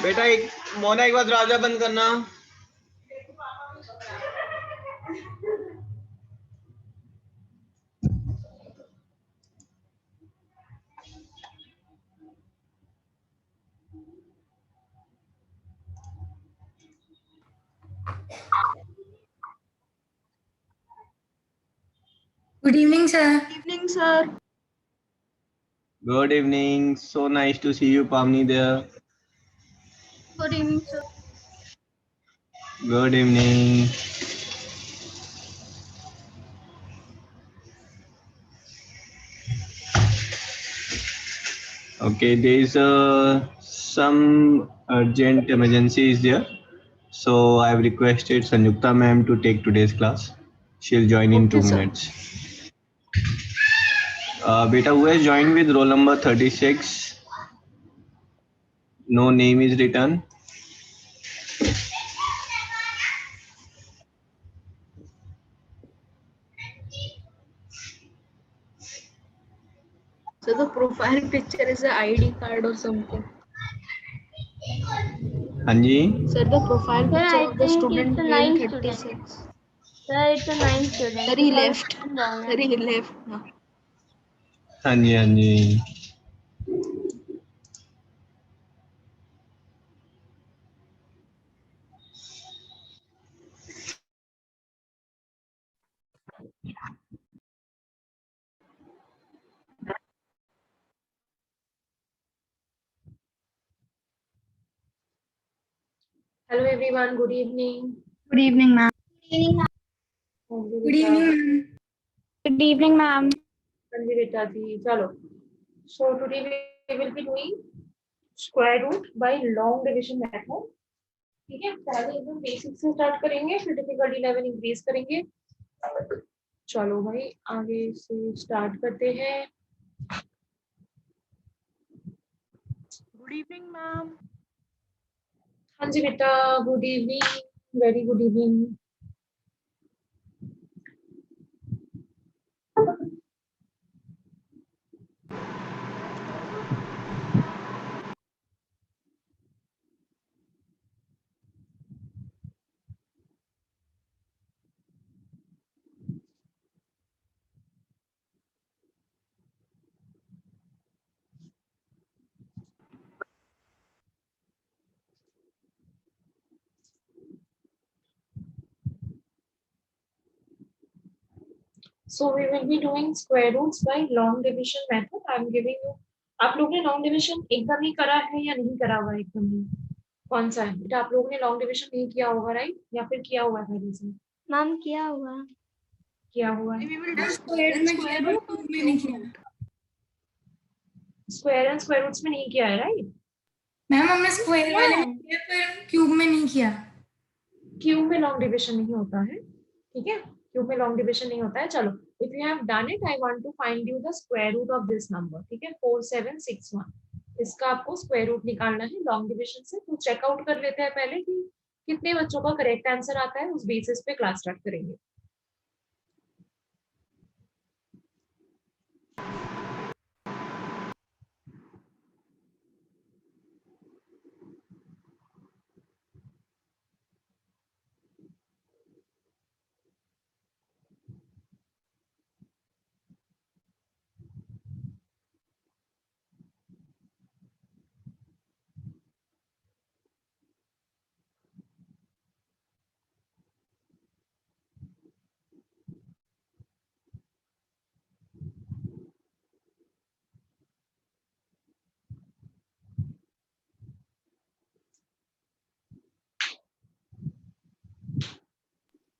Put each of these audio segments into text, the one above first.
बेटा एक मोना एक बार दरवाजा बंद करना। Good evening, sir. Evening, sir. Good evening. So nice to see you, Pamni there. Good evening, sir. Good evening. Okay, there is some urgent emergency is there. So I have requested Sanjukta ma'am to take today's class. She'll join in Okay, 2 sir. minutes. Beta, who has joined with roll number 36? No name is written. So the profile picture is an ID card or something. Hanji. Sir, the profile Sir, picture I of the think student it's a name 9th student. 36. Sir, it's a 9th student. Sir, he because left. it's wrong, Sir, he left now. Hanji, Hanji. Hello everyone, good evening. Good evening, ma'am. Good Good evening, ma'am. Good evening, ma'am. Beta ji, chalo. So today we will be doing square root by long division method. ठीक है, पहले एकदम basic से start करेंगे, फिर difficulty level increase करेंगे। चलो भाई आगे से स्टार्ट करते हैं। Good evening, ma'am. हाँ जी बेटा, good evening, very good evening. So we will be doing square roots by long division method. I am giving you. आप लोग ने लॉन्ग डिविजन एकदम ही करा है या नहीं करा हुआ एकदम ही? कौन सा है बेटा? आप लोगों ने लॉन्ग डिविजन नहीं किया होगा, राइट? या फिर किया हुआ है पहले से? मैम किया हुआ। किया हुआ है। We will do Square square में किया, root but or cube में cube नहीं किया। root. Square and square roots में नहीं किया है, राइट? मैम हमने स्क्वायर वाले में किया, पर क्यूब में नहीं किया। क्यूब में लॉन्ग डिविजन नहीं होता है, ठीक है? क्यूब में लॉन्ग डिविजन नहीं होता है। चलो, if you have done it, I want to find you the square root of this number, ठीक है? 4761, इसका आपको स्क्वायर रूट निकालना है लॉन्ग डिविजन से। तो चेकआउट कर लेते हैं पहले कि कितने बच्चों का करेक्ट आंसर आता है, उस बेसिस पे क्लास स्टार्ट करेंगे।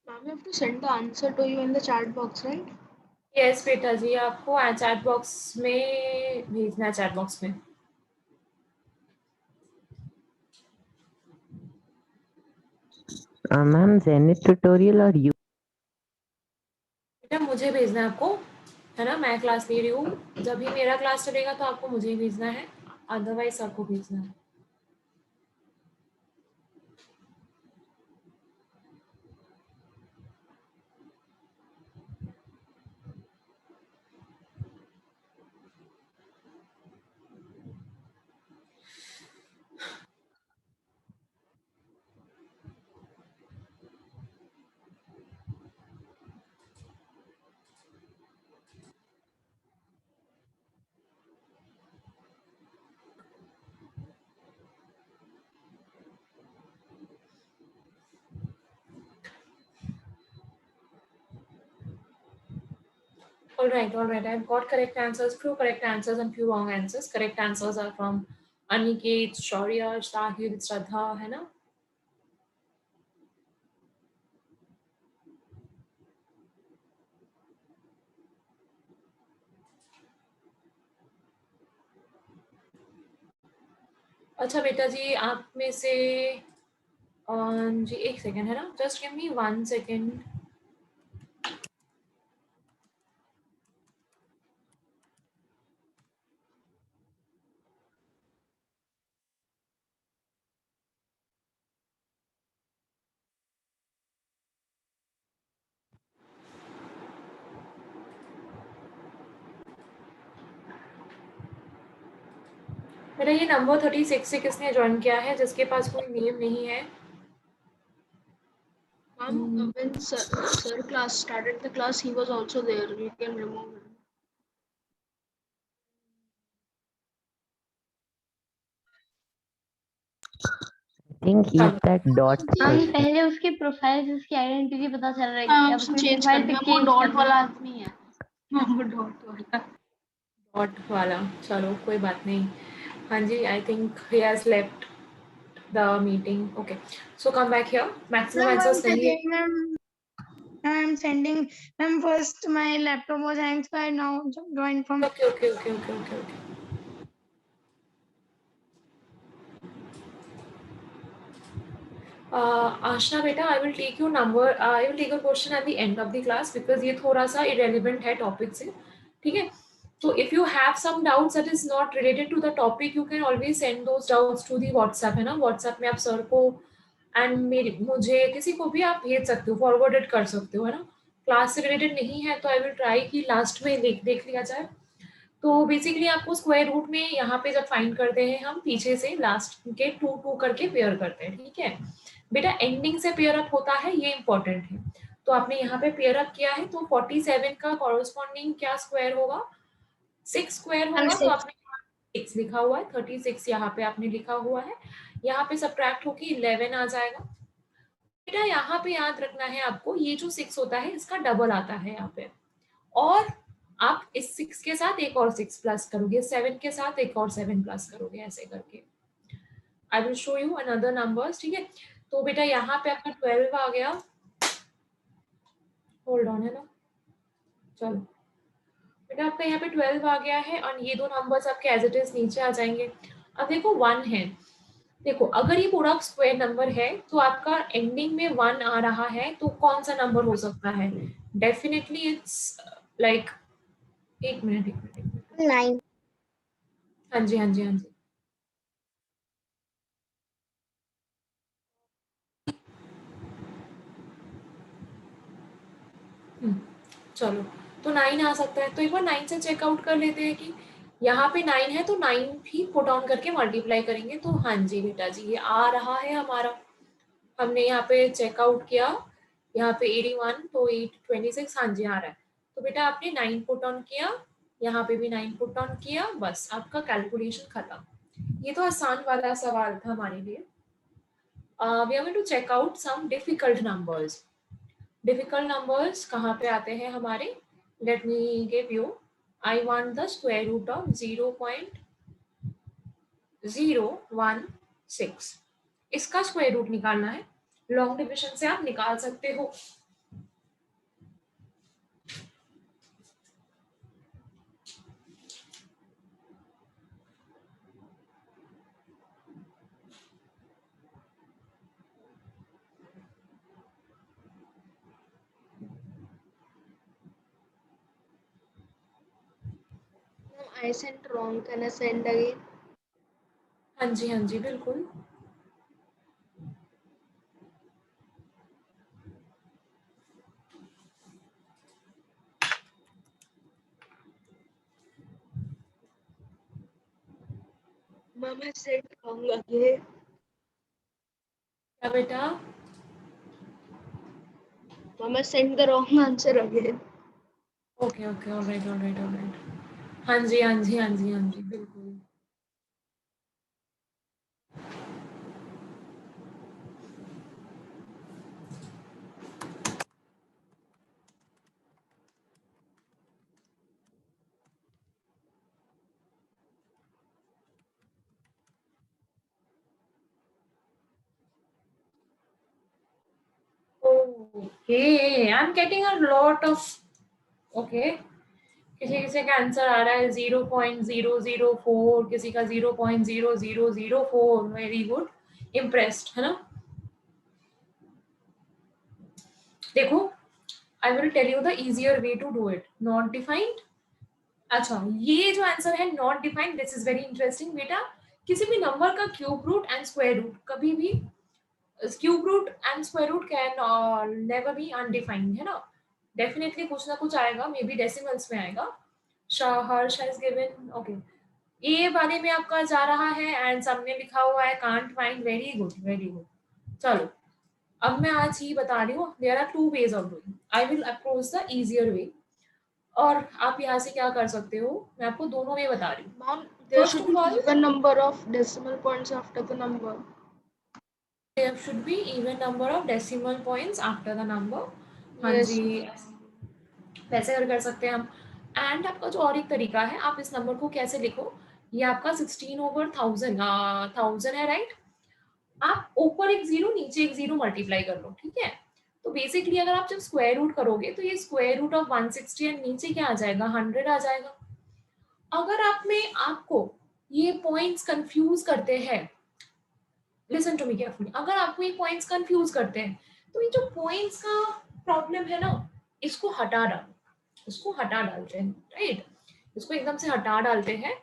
Ma'am, we have to send the answer to you in the chat box, right? Yes बेटा जी, आपको चैट बॉक्स में भेजना है, चैट बॉक्स में। मैम जेनिथ ट्यूटोरियल और यू बेटा मुझे भेजना है आपको, है ना? मैं क्लास ले रही हूँ, जब भी मेरा क्लास चलेगा तो आपको मुझे ही भेजना है, अदरवाइज आपको भेजना है। All right, all right. I've got correct answers, few correct answers and few wrong answers. Correct answers are from Aniket, Shaurya, Sahil, Shraddha, है ना? अच्छा बेटा जी, आप में से जी एक सेकेंड, है ना? Just give me 1 second. बेटा ये नंबर 36 से किसने ज्वाइन किया है जिसके पास कोई नेम नहीं है? Ma'am, when sir class started the class, he was also there. You can remove him. I think he's that dot हम person. पहले उसकी प्रोफाइल से उसकी आइडेंटिटी पता चल रही हाँ, है, अब उसको उसकी चेंज प्रोफाइल कर पे दिया, वो चेंज डॉट कर वाला दिया। आदमी है। वो डॉट वाला। डॉट वाला, चलो कोई बात नहीं. हाँ जी, I think he has left the meeting. Okay, so come back here. Maximum answers सही है. I'm sending. Ma'am, first my laptop was hanged, so I now joined from. Okay. आशना बेटा, I will take your number. I will take a question at the end of the class because ये थोड़ा सा irrelevant है topic से. ठीक है? So if you have some doubts that is not related to the topic, you can always send those doubts to the WhatsApp, है ना? WhatsApp में आप सर को एंड मुझे किसी को भी आप भेज सकते हो, फॉरवर्डेड कर सकते हो, है ना? क्लास से रिलेटेड नहीं है तो आई विल ट्राई कि लास्ट में देख लिया जाए. तो बेसिकली आपको स्क्वायर रूट में यहाँ पे जब फाइंड करते हैं हम पीछे से लास्ट के 2 करके पेयर करते हैं. ठीक है बेटा, एंडिंग से पेयर अप होता है, ये इंपॉर्टेंट है. तो आपने यहाँ पे पेयर अप किया है तो 47 का कॉरेस्पॉन्डिंग क्या स्क्वायर होगा? 6 स्क्वायर होगा. तो आपने 6 लिखा हुआ है, 36 यहाँ पे आपने लिखा हुआ है. यहाँ पे सब्ट्रैक्ट होके 11 आ जाएगा. बेटा यहाँ पे याद रखना है आपको, ये जो 6 होता है इसका डबल आता है यहाँ पे, और आप इस 6 के साथ एक और 6 प्लस करोगे, 7 के साथ एक और 7 प्लस करोगे, ऐसे करके. आई will show you another numbers. ठीक है, तो बेटा यहाँ पे आपका 12 आ गया. होल्ड ऑन, है ना? चलो बेटा आपका यहाँ पे 12 आ गया है और ये 2 नंबर्स आपके एज इट इज नीचे आ जाएंगे. अब देखो 1 है. देखो अगर ये पूरा स्क्वायर नंबर है तो आपका एंडिंग में 1 आ रहा है, तो कौन सा नंबर हो सकता है? डेफिनेटली इट्स लाइक, एक मिनट. 9। हाँ जी. चलो, तो 9 आ सकता है. तो एक बार 9 से चेकआउट कर लेते हैं कि यहाँ पे 9 है, तो 9 भी पुट ऑन करके मल्टीप्लाई करेंगे. तो हाँ जी बेटा जी, ये आ रहा है हमारा. हमने यहाँ पे चेकआउट किया, यहाँ पे 81 तो 826, हाँ जी आ रहा है. तो बेटा आपने 9 पुट ऑन किया, यहाँ पे भी 9 पुट ऑन किया, बस आपका कैलकुलेशन खत्म. ये तो आसान वाला सवाल था हमारे लिए. We are going to check out some difficult numbers. Difficult numbers कहाँ पे आते हैं हमारे? Let me give you. I want the square root of 0.016. इसका स्क्वायर रूट निकालना है. लॉन्ग डिविजन से आप निकाल सकते हो. I sent wrong. Can I send again? हाँ जी बिल्कुल. Ma'am, I sent wrong again. क्या बेटा? Ma'am, I sent the wrong answer again. Okay, alright. हाँ जी बिल्कुल. Okay, I am getting a lot of, okay, किसी किसी का आंसर आ रहा है 0.004, किसी का 0.0004, वेरी गुड, इम्प्रेस्ड, है ना। देखो, I will tell you the easier way to do it. Not defined, अच्छा ये जो आंसर है not defined, this is very interesting बेटा। किसी भी नंबर का cube root and square root, कभी भी cube root and square root can never be undefined, है ना। डेफिनेटली कुछ ना कुछ आएगा, मे बी डेसिमल्स में आएगा। हर्ष हैज गिवन, ओके, ये वाले में आपका जा रहा है एंड सामने लिखा हुआ है can't find, very good very good. चलो अब मैं आज ही बता रही हूँ, there are 2 ways of doing, I will approach the easier way. और आप यहाँ से क्या कर सकते हो, मैं आपको दोनों वे बता रही हूँ। Ma'am, there First should of be all, even number of decimal points after the number. there should be even number of decimal points after the number. हाँ Yes, जी, ma'am. वैसे कर सकते हैं हम। एंड आपका जो और एक तरीका है, आप इस नंबर को कैसे लिखो, ये आपका 16/1000 है, राइट। आप ऊपर एक जीरो नीचे एक जीरो मल्टीप्लाई कर लो, ठीक है। तो बेसिकली अगर आप जब स्क्वायर रूट करोगे तो ये स्क्वायर रूट ऑफ 160 एंड नीचे क्या आ जाएगा, 100 आ जाएगा। अगर आप में आपको ये पॉइंट्स कंफ्यूज करते हैं, लिसन टू मी केयरफुली, अगर आपको ये पॉइंट्स कंफ्यूज करते हैं तो ये जो पॉइंट्स का प्रॉब्लम है ना, इसको हटा डालो, इसको हटा डालते हैं, राइट, इसको एकदम से हटा डालते हैं।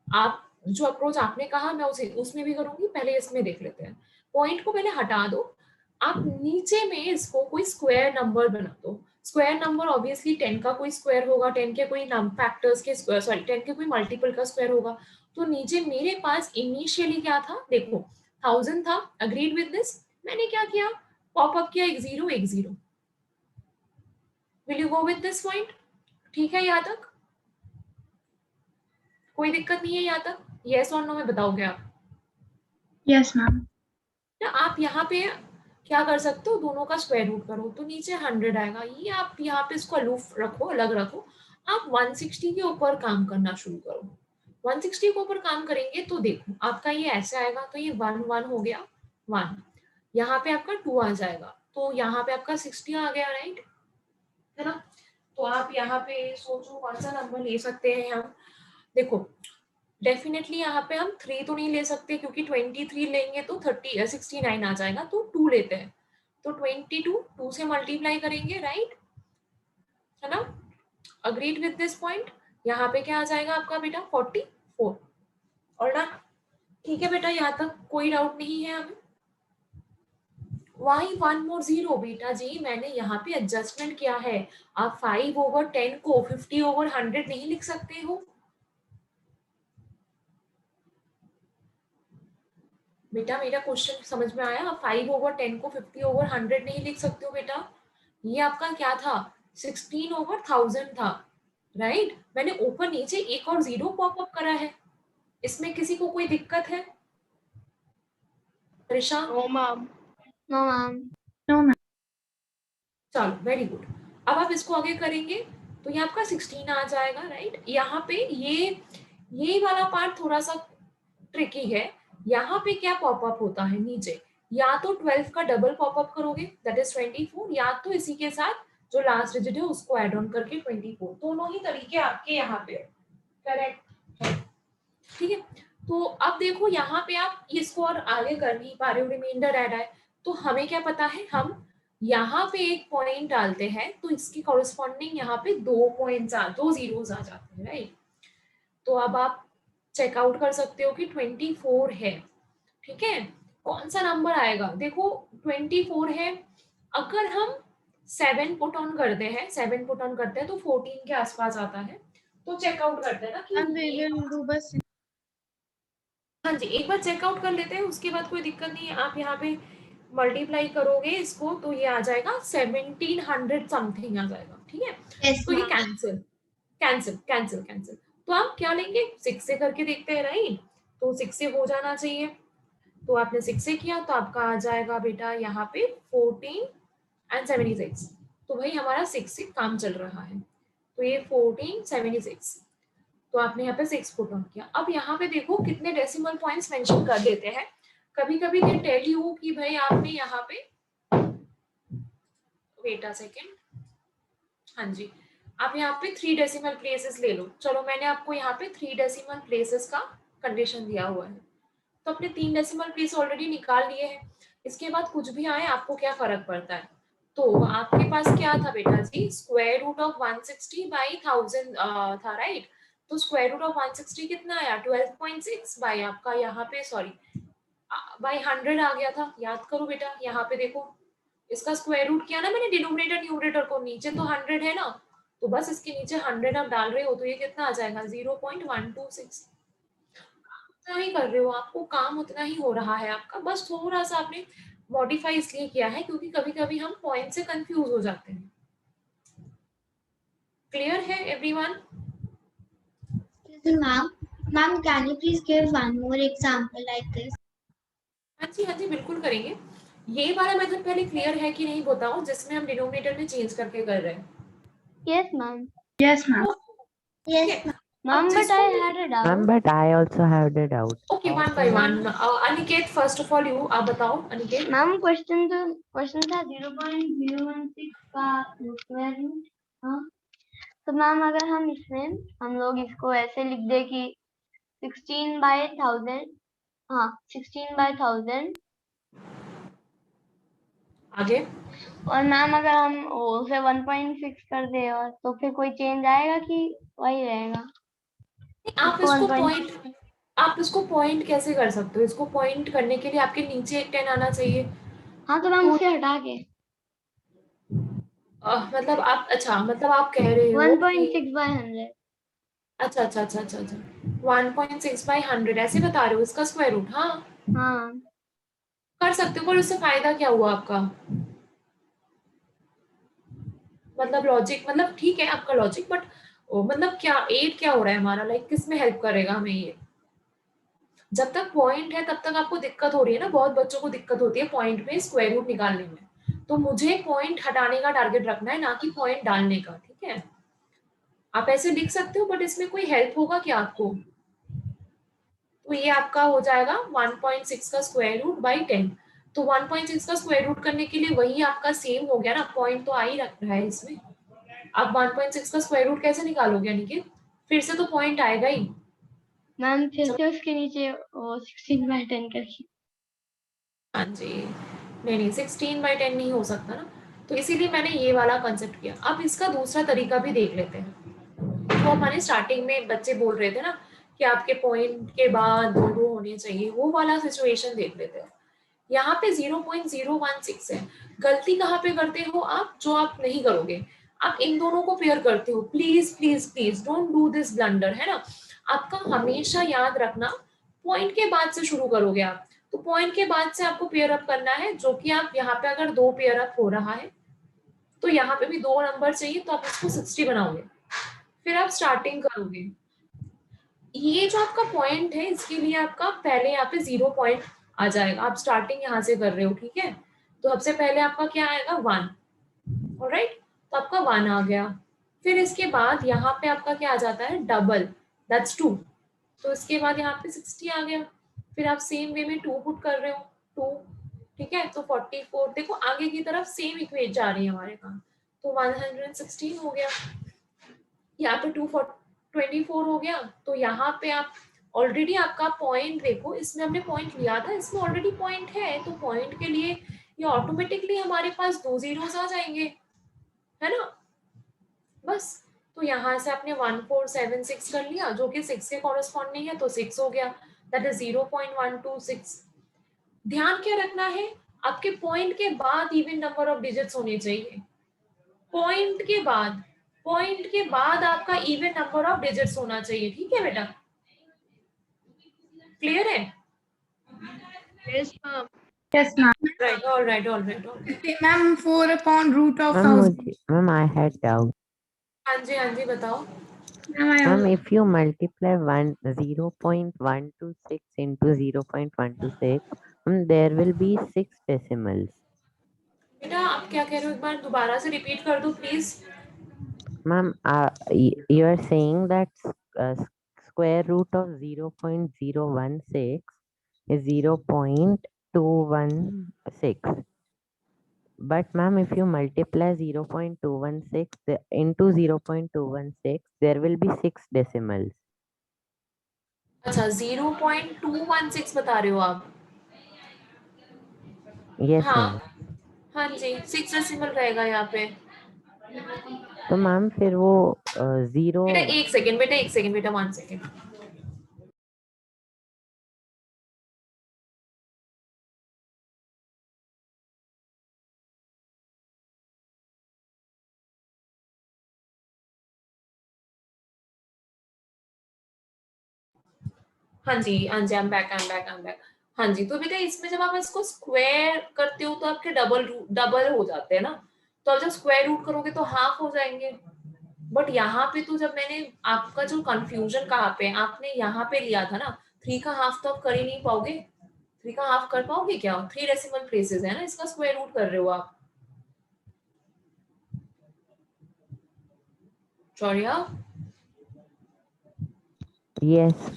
आप जो अप्रोच आपने कहा मैं उसे उसमें भी करूंगी, पहले इसमें देख लेते हैं। पॉइंट को पहले हटा दो, आप नीचे में इसको कोई स्क्वायर नंबर बना दो। स्क्वायर नंबर ऑब्वियसली 10 का कोई स्क्वायर होगा, 10 के कोई फैक्टर्स के स्क्वायर, सॉरी 10 के कोई मल्टीपल का स्क्वायर होगा। तो नीचे मेरे पास इनिशियली क्या था, देखो 1000 था, अग्रीड विद दिस, मैंने क्या किया, पॉप अप किया एक जीरो एक zero. Will you go with this point, ठीक है यहाँ तक कोई दिक्कत नहीं है, यहाँ तक यस और नो में बताओगे आप। Yes, ma'am. ना आप यहाँ पे क्या कर सकते हो, दोनों का स्क्वायर रूट करो तो नीचे 100 आएगा। ये आप यहाँ पे इसको अलूफ रखो, अलग रखो, आप 160 के ऊपर काम करना शुरू करो। 160 के ऊपर काम करेंगे तो देखो आपका ये ऐसे आएगा, तो ये 1 1 हो गया 1, यहाँ पे आपका 2 आ जाएगा, तो यहाँ पे आपका 60 आ गया, राइट, है ना। तो आप यहाँ पे सोचो कौन सा नंबर ले सकते हैं हम। देखो डेफिनेटली यहाँ पे हम 3 तो नहीं ले सकते, क्योंकि 23 लेंगे तो 69 आ जाएगा, तो 2 लेते हैं, तो 22 2 से मल्टीप्लाई करेंगे, राइट, है ना। अग्रीड विद दिस पॉइंट, यहाँ पे क्या आ जाएगा आपका बेटा 44, और ना, ठीक है बेटा, यहाँ तक कोई डाउट नहीं है हमें। वाई 1 मोर 0 बेटा जी, मैंने यहाँ पे एडजस्टमेंट किया है। आप 5/10 को 50/100 नहीं लिख सकते हो बेटा, मेरा क्वेश्चन समझ में आया। 5/10 को 50/100 नहीं लिख सकते हो बेटा। ये आपका क्या था, 16/1000 था, राइट। मैंने ऊपर नीचे एक और जीरो पॉप अप करा है, इसमें किसी को कोई दिक्कत है, Risha? No, ma'am. No ma'am. No, ma'am. चलो वेरी गुड। अब आप इसको आगे करेंगे तो ये आपका 16 आ जाएगा, राइट। यहाँ पे ये वाला पार्ट थोड़ा सा ट्रिकी है। यहाँ पे क्या पॉप अप होता है नीचे, या तो 12 का डबल पॉप अप करोगे दैट इज 24, या तो इसी के साथ जो लास्ट डिजिट है उसको ऐड ऑन करके 24। दोनों ही तरीके आपके यहाँ पे करेक्ट है, ठीक है। तो अब देखो यहाँ पे आप इसको और आगे कर नहीं पा रहे हो, रिमाइंडर ऐड आए, तो हमें क्या पता है, हम यहाँ पे एक पॉइंट डालते हैं तो इसकी कॉरेस्पॉन्डिंग यहाँ पे 2 पॉइंट्स दो जीरोस आ जाते हैं, राइट। तो अब आप चेकआउट कर सकते हो कि 24 है, ठीक है। कौन सा नंबर आएगा, देखो 24 है, अगर हम 7 पुट ऑन करते हैं, 7 पुट ऑन करते हैं तो 14 के आसपास आता है। तो चेकआउट करते हैं ना कि And we will do बस हाँ जी, एक बार चेकआउट कर लेते हैं, उसके बाद कोई दिक्कत नहीं है। आप यहाँ पे मल्टीप्लाई करोगे इसको तो ये आ जाएगा 1700 समथिंग आ जाएगा, ठीक है। yes, तो ये ma'am. Cancel cancel cancel cancel. तो आप क्या लेंगे, 6 से करके देखते हैं, राइट। तो 6 से हो जाना चाहिए, तो आपने 6 से किया तो आपका आ जाएगा बेटा यहाँ पे 14 एंड 76। तो भाई हमारा 6 से काम चल रहा है, तो ये 14 76, तो आपने यहाँ पे 6 पुट ऑन किया। अब यहाँ पे देखो कितने डेसिमल पॉइंट्स मेंशन कर देते हैं। कभी कभी दे टेल यू कि भाई आपने यहाँ पे वेट अ सेकेंड, हाँ जी, आप यहाँ पे 3 डेसिमल प्लेसेस ले लो। चलो मैंने आपको यहाँ पे 3 डेसिमल प्लेसेस का कंडीशन दिया हुआ है, तो अपने 3 डेसिमल प्लेस ऑलरेडी निकाल लिए हैं। इसके बाद कुछ भी आए आपको क्या फर्क पड़ता है। तो आपके पास क्या था बेटा जी, स्क्वायर रूट ऑफ 160 बाई 1000 था, राइट। तो स्क्वायर रूट ऑफ 160 कितना आया, 12.6 बाई आपका यहाँ पे सॉरी बाई 100 आ गया था। याद करो बेटा, यहाँ पे देखो इसका स्क्वायर रूट किया ना मैंने डिनोमिनेटर न्यूमरेटर को, नीचे तो 100 है ना, तो बस इसके नीचे 100 आप डाल रहे हो तो ये कितना आ जाएगा 0.126। उतना ही कर रहे हो, आपको काम उतना ही हो रहा है आपका, बस थोड़ा सा आपने मॉडिफाई इसलिए किया है क्योंकि कभी कभी हम पॉइंट से कंफ्यूज हो जाते हैं। क्लियर है everyone? Ma'am, can you please give one more example like this? हाँ जी बिल्कुल करेंगे। ये वाला मेथड पहले क्लियर है कि नहीं बताओ, जिसमें हम डिनोमिनेटर में चेंज करके कर रहे हैं। Yes, ma'am. Yes, ma'am. Yes, Ma'am, but I had a doubt. Ma'am, but I also have the doubt. Okay, one by one. Aniket, first of all you आप बताओ अनिकेत। मैम क्वेश्चन था 0.016 का स्क्वायर रूट। हाँ, तो मैम अगर हम लोग इसको ऐसे लिख दे कि 16/1000, हाँ 16/1000, आगे और मैम अगर हम उसे 1.6 कर दे और तो फिर कोई चेंज आएगा कि वही रहेगा? आप इसको इसको 1.6 पॉइंट, आप इसको पॉइंट कैसे कर सकते हो, इसको पॉइंट करने के लिए आपके नीचे एक 10 आना चाहिए। हाँ, तो मैम उसे हटा के मतलब आप, अच्छा मतलब आप कह रहे हो 1.6/100। अच्छा 1.6/100 ऐसे बता रहे हो इसका स्क्वायर रूट। हाँ हाँ कर सकते हो, पर उससे फायदा क्या हुआ आपका, मतलब लॉजिक, मतलब ठीक है आपका लॉजिक, बट मतलब क्या एड क्या हो रहा है हमारा, लाइक किस में हेल्प करेगा हमें ये। जब तक पॉइंट है तब तक आपको दिक्कत हो रही है ना, बहुत बच्चों को दिक्कत होती है पॉइंट में स्क्वायर रूट निकालने में। तो मुझे पॉइंट हटाने का टारगेट रखना है, ना कि पॉइंट डालने का, ठीक है। आप ऐसे लिख सकते हो, बट इसमें कोई हेल्प होगा क्या आपको। तो ये आपका हो जाएगा 1.6 का स्क्वायर रूट बाई 10। तो 1.6 का स्क्वायर रूट करने के लिए वही आपका सेम हो गया ना, पॉइंट तो आ ही रख रहा है इसमें। आप 1.6 का स्क्वायर रूट कैसे निकालोगे अनिकेत, फिर से तो पॉइंट आएगा ही। मैम, फिर से उसके नीचे वो 16/10 करके। हाँ जी, नहीं 16/10 नहीं हो सकता ना, तो इसीलिए मैंने ये वाला कंसेप्ट किया। अब इसका दूसरा तरीका भी देख लेते हैं। तो हमारे स्टार्टिंग में बच्चे बोल रहे थे ना कि आपके पॉइंट के बाद दो होने चाहिए, वो वाला सिचुएशन देख लेते हैं। यहाँ पे 0.016 है। गलती कहाँ पे करते हो आप, जो आप नहीं करोगे, आप इन दोनों को पेयर करते हो। Please please please don't do this blunder, है ना। आपका हमेशा याद रखना, पॉइंट के बाद से शुरू करोगे आप, तो पॉइंट के बाद से आपको पेयर अप करना है, जो कि आप यहाँ पे अगर 2 पेयर अप हो रहा है तो यहाँ पे भी 2 नंबर चाहिए, तो आप इसको 60 बनाओगे, फिर आप स्टार्टिंग करोगे। ये जो आपका पॉइंट है इसके लिए आपका पहले यहाँ पे 0 पॉइंट आ जाएगा। आप स्टार्टिंग यहाँ से कर रहे हो, ठीक है। तो सबसे पहले आपका क्या आएगा 1, ऑलराइट, तो आपका 1 आ गया। फिर इसके बाद यहाँ पे आपका क्या आ जाता है, डबल, दैट्स 2। तो इसके बाद यहाँ पे 60 आ गया। फिर आप सेम वे में 2 पुट कर रहे हो, 2, ठीक है। तो 44, देखो आगे की तरफ सेम इक्वेट जा रही है हमारे पास, तो 116 हो गया। यहाँ पे 224 हो गया। तो यहाँ पे आप ऑलरेडी आपका पॉइंट देखो, इसमें हमने पॉइंट लिया था, इसमें ऑलरेडी पॉइंट है, तो पॉइंट के लिए ये ऑटोमेटिकली हमारे पास 2 zeros आ जाएंगे, है ना। बस, तो यहाँ से आपने 1476 कर लिया, जो कि 6 के कॉरेस्पॉन्डिंग है, तो 6 हो गया, दैट इज 0.126। ध्यान क्या रखना है, आपके पॉइंट के बाद इवन नंबर ऑफ डिजिट्स होने चाहिए। पॉइंट के बाद, पॉइंट के बाद आपका इवन नंबर ऑफ डिजिट्स होना चाहिए, ठीक है बेटा। क्लियर है? Yes, ma'am. Yes, ma'am. Right, all right all right all right. Okay, ma'am, 4 upon root of Ma'am, 1000. ma'am, I had doubt. हाँ जी बताओ। Ma'am, Ma'am, if you multiply 0.126 into 0.126, there will be 6 decimals. बेटा आप क्या कह रहे हो, एक बार दोबारा से रिपीट कर दो please. Ma'am, you are saying that uh, square root of 0.016 is 0.216, but ma'am, if you multiply 0.216 into 0.216, there will be 6 decimals. अच्छा 0.216 बता रहे हो आप? Yes, हाँ ma'am. हाँ जी 6 डेसिमल रहेगा यहाँ पे। तो मैम फिर वो जीरो बेटा एक सेकेंड बेटा 1 सेकेंड। हाँ जी हाँ जी, आई एम बैक। हाँ जी, तो बेटा इसमें जब आप इसको स्क्वायर करते हो तो आपके डबल हो जाते हैं ना, तो अब जब स्क्वायर रूट करोगे तो हाफ हो जाएंगे। बट यहाँ पे तो जब मैंने आपका जो कंफ्यूजन कहाँ पे, आपने यहाँ पे लिया था ना 3 का हाफ, तो आप कर ही नहीं पाओगे। 3 का हाफ कर पाओगे क्या? 3 डेसिमल प्लेसेस है ना, इसका स्क्वायर रूट कर रहे हो आप। शौर्या यस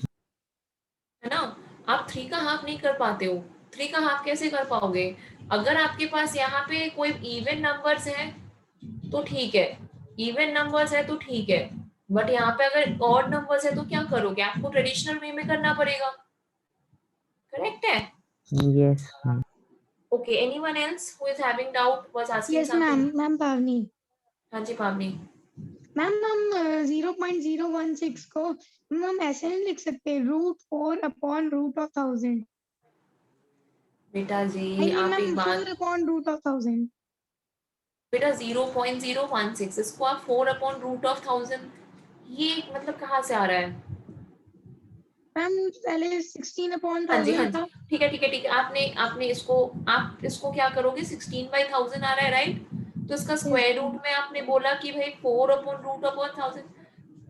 है ना, आप 3 का हाफ नहीं कर पाते हो। 3 का हाफ कैसे कर पाओगे? अगर आपके पास यहाँ पे कोई इवन नंबर्स हैं तो ठीक है, इवन नंबर्स है तो ठीक है, बट यहाँ पे अगर ऑड नंबर्स है तो क्या करोगे? आपको ट्रेडिशनल वे में करना पड़ेगा। करेक्ट है? Yes okay, anyone else who is having doubt was asking Yes, something? ma'am, Pavni. हाँ जी पावनी। मैम हम 0.016 को हम ऐसे नहीं लिख सकते, √4/√1000। बेटा जी आई मीन आप एक मैम बात, 4/√1000। बेटा 0.016 इसको आप 4/√1000, ये मतलब कहाँ से आ रहा है? मैम पहले 16/1000 हाँ जी था। ठीक है, आपने आपने इसको, आप इसको क्या करोगे? 16/1000 आ रहा है राइट, तो इसका Yes, स्क्वायर रूट में आपने बोला कि भाई 4/√1000,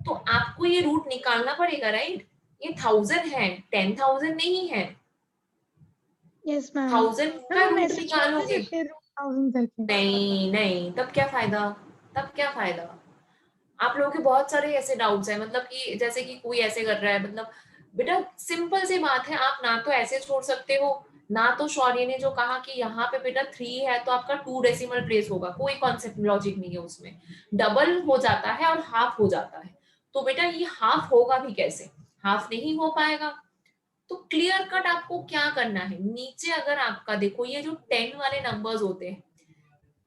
तो आपको ये रूट निकालना पड़ेगा राइट। ये 1000 है, 10,000 नहीं है। yes ma'am. 1000 मैम का हम रूट ऐसे छोड़ नहीं निकालोगे? सकते √1000 करके। नहीं, तब क्या फायदा? तब क्या फायदा? आप लोगों के बहुत सारे ऐसे डाउट्स हैं, मतलब कि जैसे कि कोई ऐसे कर रहा है, मतलब बेटा सिंपल सी बात है, आप ना तो ऐसे छोड़ सकते हो, ना तो शौर्य ने जो कहा कि यहाँ पे बेटा 3 है तो आपका 2 डेसिमल प्लेस होगा, कोई कॉन्सेप्ट लॉजिक नहीं है उसमें। डबल हो जाता है और हाफ हो जाता है, तो बेटा ये हाफ होगा भी कैसे? हाफ नहीं हो पाएगा। तो क्लियर कट आपको क्या करना है, नीचे अगर आपका देखो ये जो 10 वाले नंबर्स होते हैं,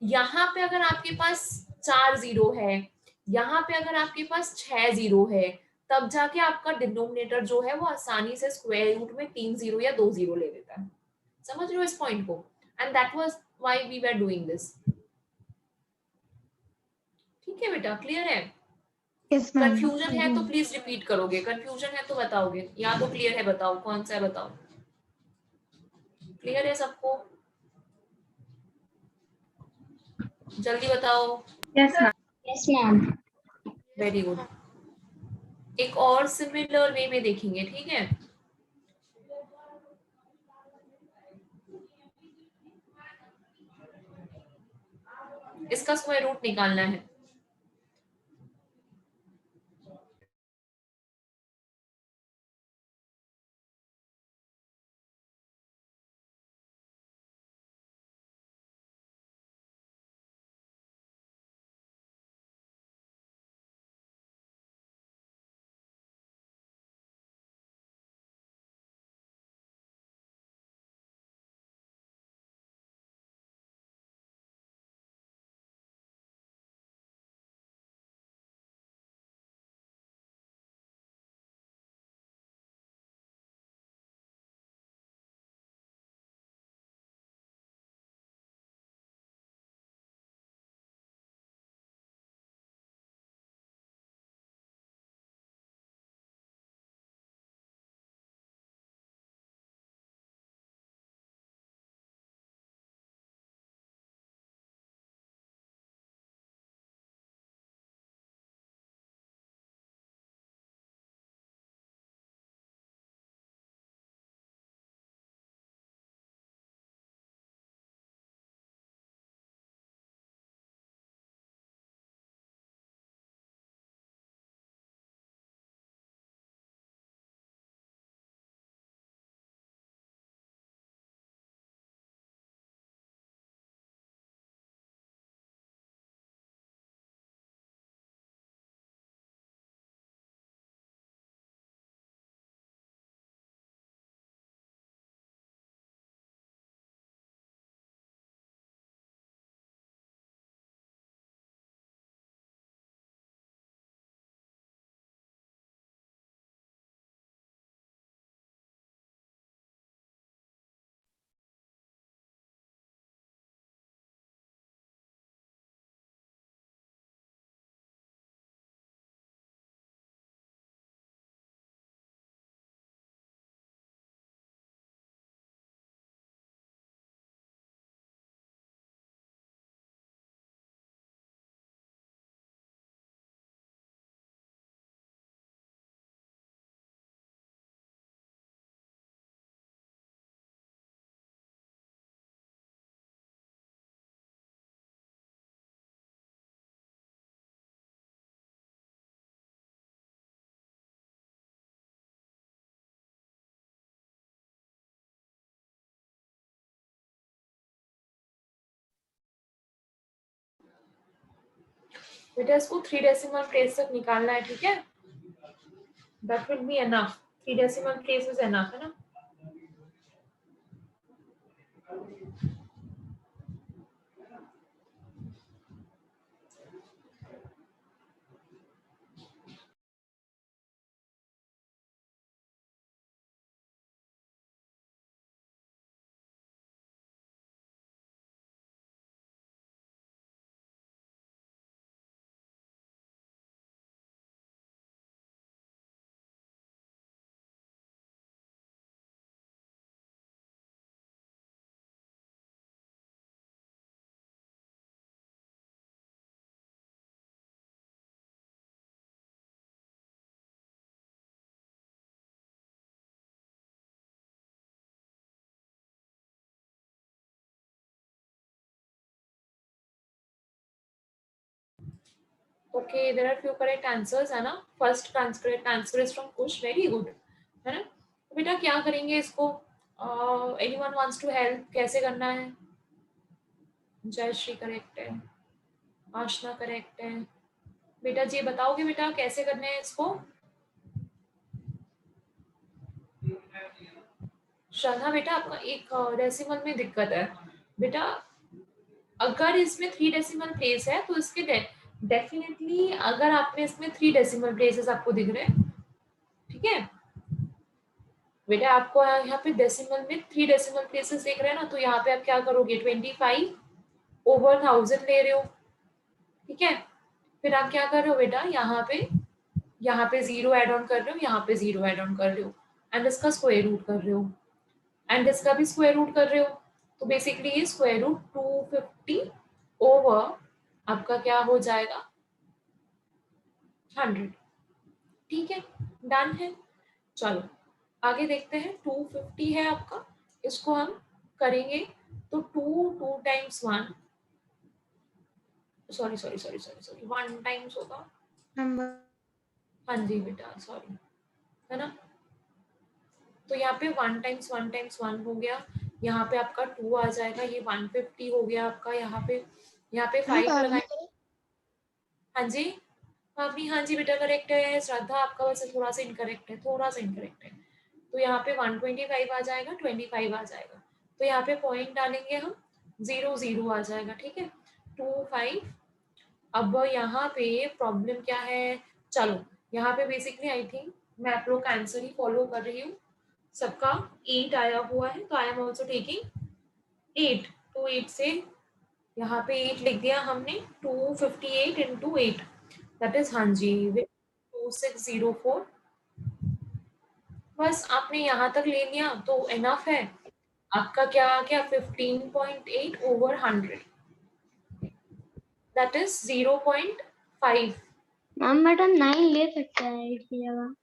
यहाँ पे अगर आपके पास 4 जीरो है, यहाँ पे अगर आपके पास 6 जीरो है, तब जाके आपका डिनोमिनेटर जो है वो आसानी से स्क्वायर रूट में 3 जीरो या 2 जीरो ले लेता है। समझ रहे हो इस पॉइंट को? And that was why we were doing this. ठीक है बेटा, क्लियर है? Yes ma'am. कंफ्यूजन है तो प्लीज रिपीट करोगे, कंफ्यूजन है तो बताओगे, या तो क्लियर है बताओ, कौन सा है बताओ। क्लियर है सबको? जल्दी बताओ। Yes, ma'am. Very good. एक और सिमिलर वे में देखेंगे, ठीक है? इसका स्क्वायर रूट निकालना है। बेटा इसको 3 डेसिमल प्लेस तक निकालना है, ठीक है? That will be enough, 3 decimal place is enough, है ना? Okay, there are few correct answers, है ना? First correct answer is from Kush, very good, है ना? तो बेटा क्या करेंगे इसको? Anyone wants to help? कैसे करना है? जयश्री करेक्ट है, आशना करेक्ट है। बेटा जी बताओगे बेटा कैसे करने हैं इसको? श्रद्धा बेटा आपका एक डेसिमल में दिक्कत है बेटा। अगर इसमें 3 डेसिमल प्लेस है तो इसके डेफिनेटली अगर आपने इसमें 3 डेसिमल प्लेसेस आपको दिख रहे हैं, ठीक है बेटा, आपको यहाँ पे डेसिमल में 3 डेसिमल प्लेसेस दिख रहे हैं ना, तो यहाँ पे आप क्या करोगे 25 ओवर 1000 ले रहे हो, ठीक है? फिर आप क्या कर रहे हो बेटा, यहाँ पे 0 ऐड ऑन कर रहे हो, यहाँ पे 0 ऐड ऑन कर रहे हो एंड इसका स्क्वायर रूट कर रहे हो एंड इसका भी स्क्वायर रूट कर रहे हो। तो बेसिकली ये स्क्वायर रूट 250 ओवर आपका क्या हो जाएगा 100, ठीक है? डन है। चलो आगे देखते हैं। 250 है आपका, इसको हम करेंगे तो 2 टाइम्स 1 सॉरी 1 टाइम्स होगा। नंबर हाँ जी बेटा सॉरी, है ना? तो यहाँ पे 1 टाइम्स 1 हो गया, यहाँ पे आपका 2 आ जाएगा, ये 150 हो गया आपका। यहाँ पे 5 लगाएंगे। हाँ जी भाभी, हाँ जी बेटा करेक्ट है। श्रद्धा आपका वैसे थोड़ा सा इनकरेक्ट है, तो यहाँ पे 125 आ जाएगा, 25 आ जाएगा। तो यहाँ पे पॉइंट डालेंगे हम, 0 आ जाएगा, ठीक है? 2 5। अब यहाँ पे प्रॉब्लम क्या है? चलो यहाँ पे बेसिकली आई थिंक मैं आप लोग का आंसर ही फॉलो कर रही हूँ। सबका 8 आया हुआ है, तो आई एम ऑल्सो टेकिंग 8। तो 8 से यहाँ पे 8 लिख दिया हमने, 258 इंटू 8 दैट इज, हाँ जी 2604। बस आपने यहाँ तक ले लिया तो इनफ है। आपका क्या आ गया 15.8 over 100 that is 0.5। Ma'am but हम 9 ले सकते हैं 8 की जगह।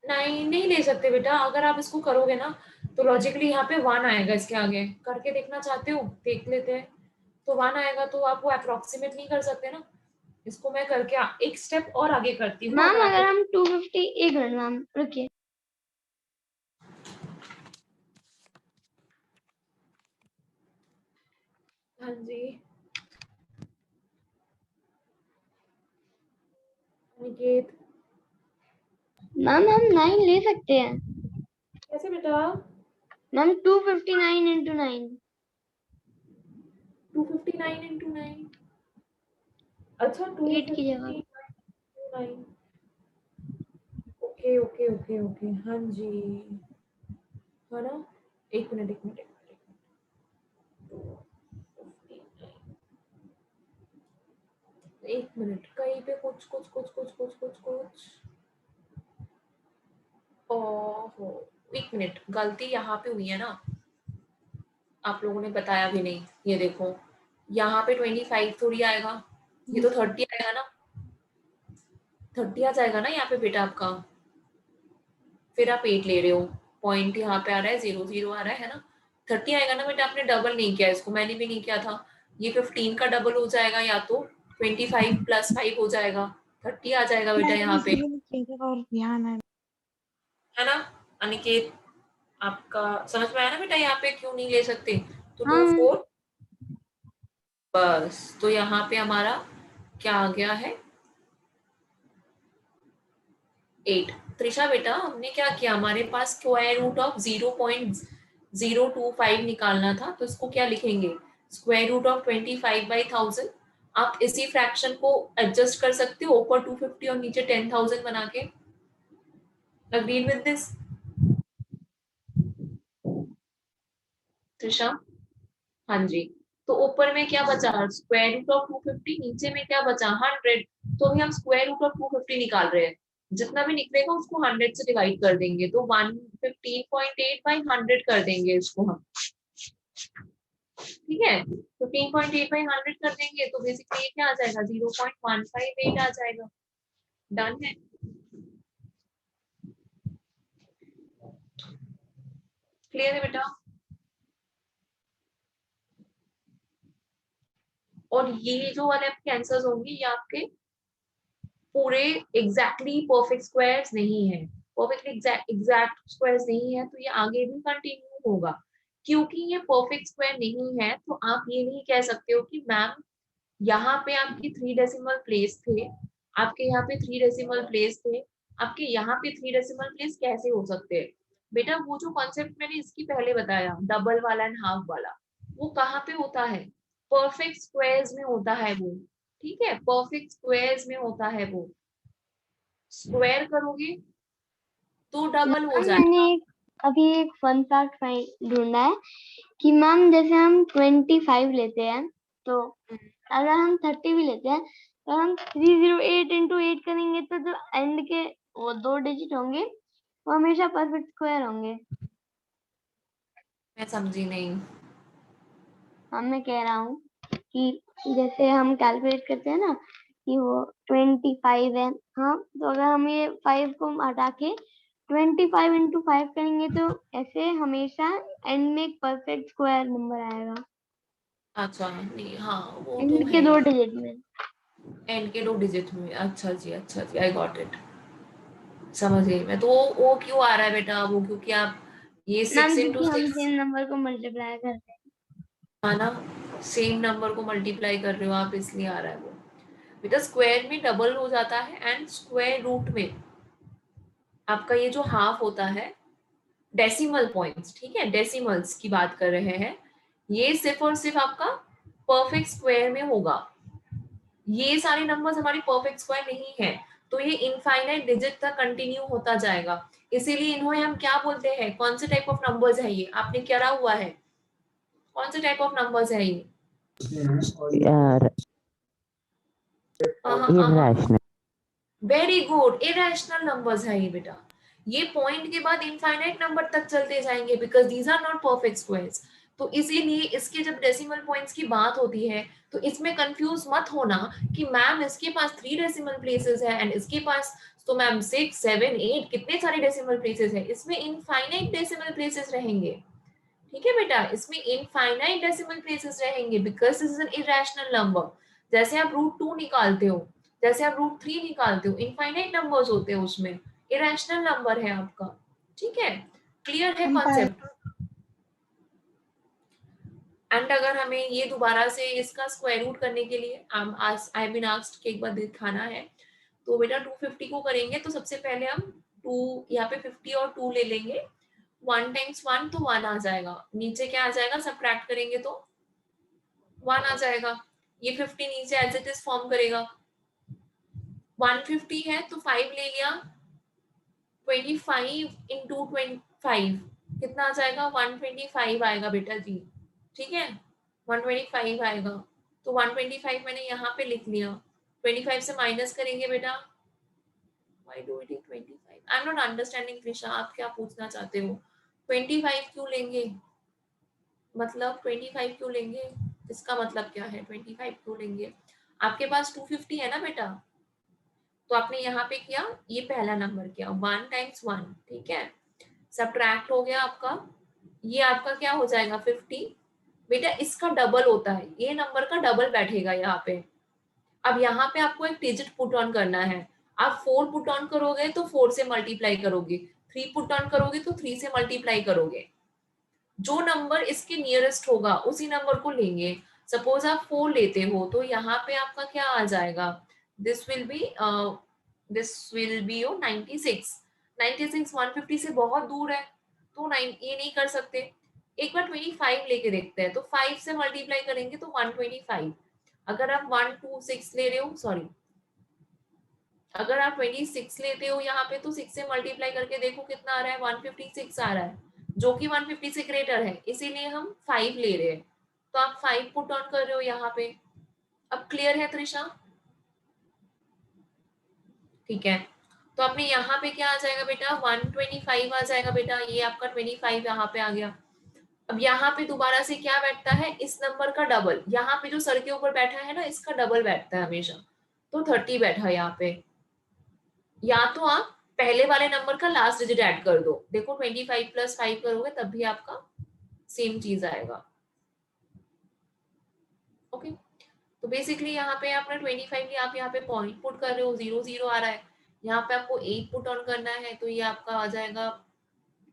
9 नहीं ले सकते बेटा, अगर आप इसको करोगे ना तो लॉजिकली यहाँ पे 1 आएगा इसके आगे। करके देखना चाहते हो? देख लेते हैं। तो 1 आएगा तो आप वो अप्रोक्सीमेट नहीं कर सकते ना। इसको मैं करके एक स्टेप और आगे करती हूँ। मैम अगर हम 250, एक मिनट मैम रुकिए। हाँ जी निकेत, मैम हम 9 ले सकते हैं। कैसे बेटा? Ma'am 259 into 9। 259 इंटू 9, अच्छा 8 की जगह। 259। ओके ओके ओके ओके, हाँ जी, है ना? एक मिनट। 1 मिनट, कहीं पे कुछ ओहो 1 मिनट, गलती यहाँ पे हुई है ना, आप लोगों ने बताया भी नहीं। ये देखो यहाँ पे 25 थोड़ी आएगा, ये तो 30 आएगा ना, 30 आ जाएगा ना यहाँ पे बेटा आपका। फिर आप 8 ले रहे हो, पॉइंट यहाँ पे आ रहा है 0 आ रहा है ना? 30 आएगा ना बेटा, आपने डबल नहीं किया इसको, मैंने भी नहीं किया था। ये 15 का डबल हो जाएगा, या तो 25 प्लस 5 हो जाएगा, 30 आ जाएगा बेटा यहाँ पे, और ध्यान है ना? अनिकेत आपका समझ में आया ना बेटा यहाँ पे क्यों नहीं ले सकते? तो हाँ। 2 4 बस। तो यहाँ पे हमारा क्या आ गया है 8। त्रिशा बेटा हमने क्या किया, हमारे पास स्क्वायर रूट ऑफ 0.025 निकालना था, तो इसको क्या लिखेंगे, स्क्वायर रूट ऑफ 25/1000। आप इसी फ्रैक्शन को एडजस्ट कर सकते हो, ऊपर 250 और नीचे 10,000 बना के। Agreed with this Trisha? हाँ जी। तो ऊपर में क्या बचा, स्क्वायर रूट ऑफ 250, नीचे में क्या बचा 100। तो अभी हम स्क्वायर रूट ऑफ 250 निकाल रहे हैं, जितना भी निकलेगा उसको 100 से डिवाइड कर देंगे, तो 115.8/100 कर देंगे इसको हम, ठीक है। 15.8/100 कर देंगे तो बेसिकली ये क्या आ जाएगा, 0.158 आ जाएगा। डन है। क्लियर है बेटा? और ये जो वाले आपके आंसर्स होंगे ये आपके पूरे एग्जैक्टली परफेक्ट स्क्वायर्स नहीं है, परफेक्टली एग्जैक्ट स्क्वायर्स नहीं है, तो ये आगे भी कंटिन्यू होगा। क्योंकि ये परफेक्ट स्क्वायर नहीं है तो आप ये नहीं कह सकते हो कि मैम यहाँ पे आपकी 3 डेसिमल प्लेस थे, आपके यहाँ पे 3 डेसिमल प्लेस थे, आपके यहाँ पे 3 डेसिमल प्लेस कैसे हो सकते हैं। बेटा वो जो कॉन्सेप्ट मैंने इसकी पहले बताया, डबल वाला एंड हाफ वाला, वो कहाँ पे होता है, परफेक्ट स्क्वायर्स में होता है वो, ठीक है, परफेक्ट स्क्वायर्स में होता है वो। स्क्वायर करोगे तो डबल हो मैम जाएगा। मैंने अभी एक फन फैक्ट ढूंढा है कि मैम जैसे हम 25 लेते हैं, तो अगर हम 30 भी लेते हैं तो हम 308 into 8 करेंगे तो जो एंड के वो 2 डिजिट होंगे वो हमेशा परफेक्ट स्क्वायर होंगे। मैं समझी नहीं। हाँ मैं कह रहा हूँ कि जैसे हम कैलकुलेट करते हैं ना कि वो 25 है, हाँ, तो अगर हम ये 5 को हटा के 25 into 5 करेंगे तो ऐसे हमेशा एंड में एक परफेक्ट स्क्वायर नंबर आएगा, अच्छा नहीं, हाँ वो एंड तो के है 2 डिजिट में। एंड के 2 डिजिट में। अच्छा जी आई गॉट इट, समझ गई मैं। तो वो क्यों आ रहा है बेटा, वो क्योंकि आप ये 6 मैम into क्योंकि हम 6 सेम नंबर को मल्टीप्लाई करते हैं। है ना, सेम नंबर को मल्टीप्लाई कर रहे हो आप, इसलिए आ रहा है वो। बेटा स्क्वायर में डबल हो जाता है एंड स्क्वायर रूट में आपका ये जो हाफ होता है, डेसिमल पॉइंट्स, ठीक है, डेसिमल्स की बात कर रहे हैं, ये सिर्फ और सिर्फ आपका परफेक्ट स्क्वायर में होगा। ये सारे नंबर्स हमारी परफेक्ट स्क्वायर नहीं है, तो ये इनफाइनाइट डिजिट तक कंटिन्यू होता जाएगा। इसीलिए इन्हें हम क्या बोलते हैं, कौन से टाइप ऑफ नंबर्स है ये, आपने क्या हुआ है, कौन से टाइप ऑफ नंबर्स है ये? irrational. Very good, irrational numbers है ये बेटा। ये पॉइंट के बाद इनफाइनाइट नंबर तक चलते जाएंगे because these are not perfect squares. तो इसीलिए इसके जब डेसिमल पॉइंट्स की बात होती है तो इसमें कंफ्यूज मत होना कि मैम इसके पास 3 डेसिमल प्लेसेस है एंड इसके पास तो मैम 6 7 8 कितने सारे डेसिमल प्लेसेस है, इसमें इनफाइनाइट डेसिमल प्लेसेस रहेंगे, ठीक है बेटा, इसमें इनफाइनाइट डेसिमल प्लेसेस रहेंगे because this is an irrational number. जैसे आप √2 निकालते हो, जैसे आप √3 निकालते हो, इनफाइनाइट नंबर्स होते हैं उसमें, इरेशनल नंबर है आपका, ठीक है। क्लियर है कॉन्सेप्ट? एंड अगर हमें ये दोबारा से इसका स्क्वायर रूट करने के लिए आई बीन आस्क्ड कि एक बार दिखाना है, तो बेटा 250 को करेंगे तो सबसे पहले हम 2 यहाँ पे 50 और 2 ले लेंगे, 1 times 1 तो 1 आ जाएगा, नीचे क्या आ जाएगा, सब्ट्रैक्ट करेंगे तो 1 आ जाएगा, ये 50 नीचे एज इट इज फॉर्म करेगा, 150 है तो 5 ले लिया, 25 into 25 कितना आ जाएगा, 125 आएगा बेटा जी, ठीक है, 125 आएगा। तो 125 मैंने यहाँ पे लिख लिया, 25 से माइनस करेंगे बेटा, why do it in 25? I'm not understanding Trisha, आप क्या पूछना चाहते हो, 25 क्यों लेंगे, मतलब 25 क्यों लेंगे, इसका मतलब क्या है, 25 क्यों लेंगे, आपके पास 250 है ना बेटा, तो आपने यहाँ पे किया, ये पहला नंबर किया 1 times 1, ठीक है, सब्ट्रैक्ट हो गया आपका, ये आपका क्या हो जाएगा 50, बेटा इसका डबल होता है, ये नंबर का डबल बैठेगा यहाँ पे। अब यहाँ पे आपको एक डिजिट पुट ऑन करना है, आप 4 पुट ऑन करोगे तो 4 से मल्टीप्लाई करोगे, 3 पुट ऑन करोगे तो 3 से मल्टीप्लाई करोगे, जो नंबर इसके नियरेस्ट होगा उसी नंबर को लेंगे। सपोज आप 4 लेते हो तो यहाँ पे आपका क्या आ जाएगा, this will be this will be your 96। 96 150 से बहुत दूर है, तो ये नहीं कर सकते। एक बार 25 लेके देखते हैं, तो 5 से मल्टीप्लाई करेंगे तो 125। अगर आप 126 ले रहे हो, सॉरी, अगर आप 26 लेते हो यहाँ पे, तो 6 से मल्टीप्लाई करके देखो कितना आ रहा है, 156 आ रहा है, जो कि 150 से ग्रेटर है, इसीलिए हम 5 ले रहे हैं। तो आप 5 पुट ऑन कर रहे हो यहाँ पे। अब क्लियर है त्रिशा? ठीक है, तो अपने यहाँ पे क्या आ जाएगा बेटा, 125 आ जाएगा बेटा, ये आपका 25 यहाँ पे आ गया। अब यहाँ पे दोबारा से क्या बैठता है, इस नंबर का डबल, यहाँ पे जो सर के ऊपर बैठा है ना, इसका डबल बैठता है हमेशा, तो 30 बैठा है यहाँ पे। या तो आप पहले वाले नंबर का लास्ट डिजिट ऐड कर दो, देखो 25 + 5 करोगे तब भी आपका सेम चीज आएगा। ओके, तो बेसिकली यहाँ पे आपने 25 लिया, आप यहाँ पे पॉइंट पुट कर रहे हो, 0 0 आ रहा है, यहाँ पे आपको 8 पुट ऑन करना है, तो ये आपका आ जाएगा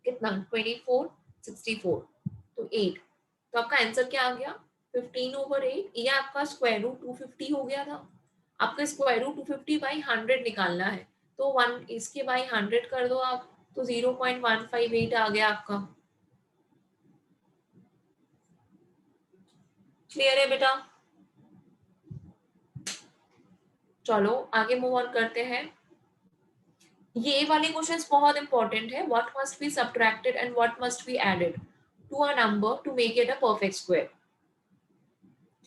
कितना, 24 64, तो 8, तो आपका आंसर क्या आ गया, 15/8। ये आपका स्क्वायर रूट 250 हो गया था। आपका स्क्वायर रूट 250/100 निकालना है, तो 1 इसके बाई 100 कर दो आप, तो 0.158 आ गया आपका। क्लियर है बेटा? चलो आगे मूव ऑन करते हैं। ये वाले क्वेश्चंस बहुत इंपॉर्टेंट है, what must be subtracted and what must be added to a number to make it a perfect square.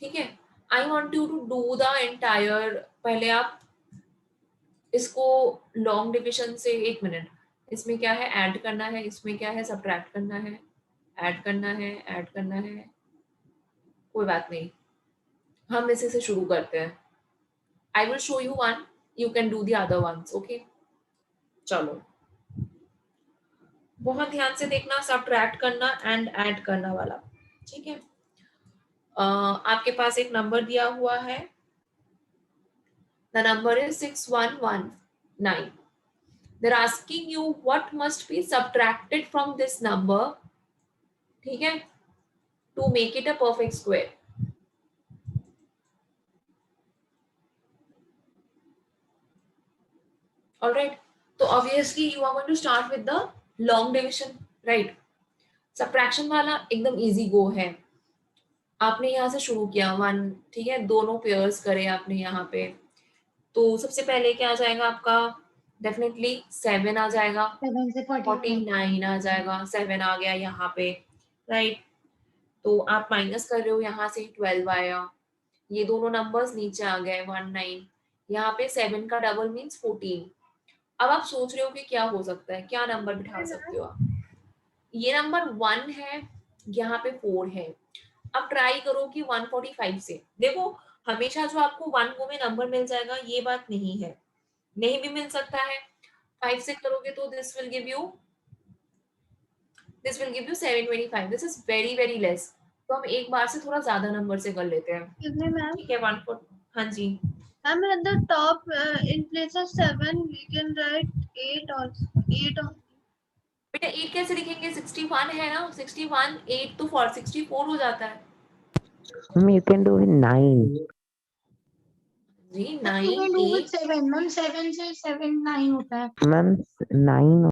ठीक है, I want you to do the entire, पहले आप इसको लॉन्ग डिविजन से, एक मिनट, इसमें क्या है, ऐड करना है, इसमें क्या है, सब्ट्रैक्ट करना है, ऐड करना है, ऐड करना है, कोई बात नहीं, हम इसी से शुरू करते हैं। I will show you one, you can do the other ones. Okay, चलो बहुत ध्यान से देखना, सब्ट्रैक्ट करना एंड ऐड करना वाला। ठीक है, आपके पास एक नंबर दिया हुआ है, the number is 6119। they're asking you what must be subtracted from this number, ठीक है, to make it a perfect square। alright, तो obviously you are going to start with the long division, right? subtraction वाला एकदम easy go है, आपने यहाँ से शुरू किया 1, ठीक है, दोनों पेयर्स करे आपने यहाँ पे, तो सबसे पहले क्या आ जाएगा आपका, डेफिनेटली 7 आ जाएगा, 7 से 49 आ जाएगा, 7 आ गया यहाँ पे, राइट। तो आप माइनस कर रहे हो, यहाँ से 12 आया, ये दोनों नंबर्स नीचे आ गए 19, यहाँ पे 7 का डबल मीन्स 14। अब आप सोच रहे हो कि क्या हो सकता है, क्या नंबर बिठा सकते हो आप, ये नंबर 1 है, यहाँ पे 4 है। अब ट्राई करो कि 145 से, देखो हमेशा जो आपको 1 गो में नंबर मिल जाएगा ये बात नहीं है, नहीं भी मिल सकता है। 5 से करोगे तो this will give you 725, this is very very less. तो हम एक बार से थोड़ा ज्यादा नंबर से कर लेते हैं, ठीक है, 1 हाँ जी Ma'am, at the top, in place of 7, we can write 8 also. 8 or बेटा 8 कैसे लिखेंगे, 61 है ना, 61 8 तो 64 हो जाता है You can do it 9. जी, You 9 can do with 8 7, ma'am 7 से 7 9 होता है। Ma'am, 9.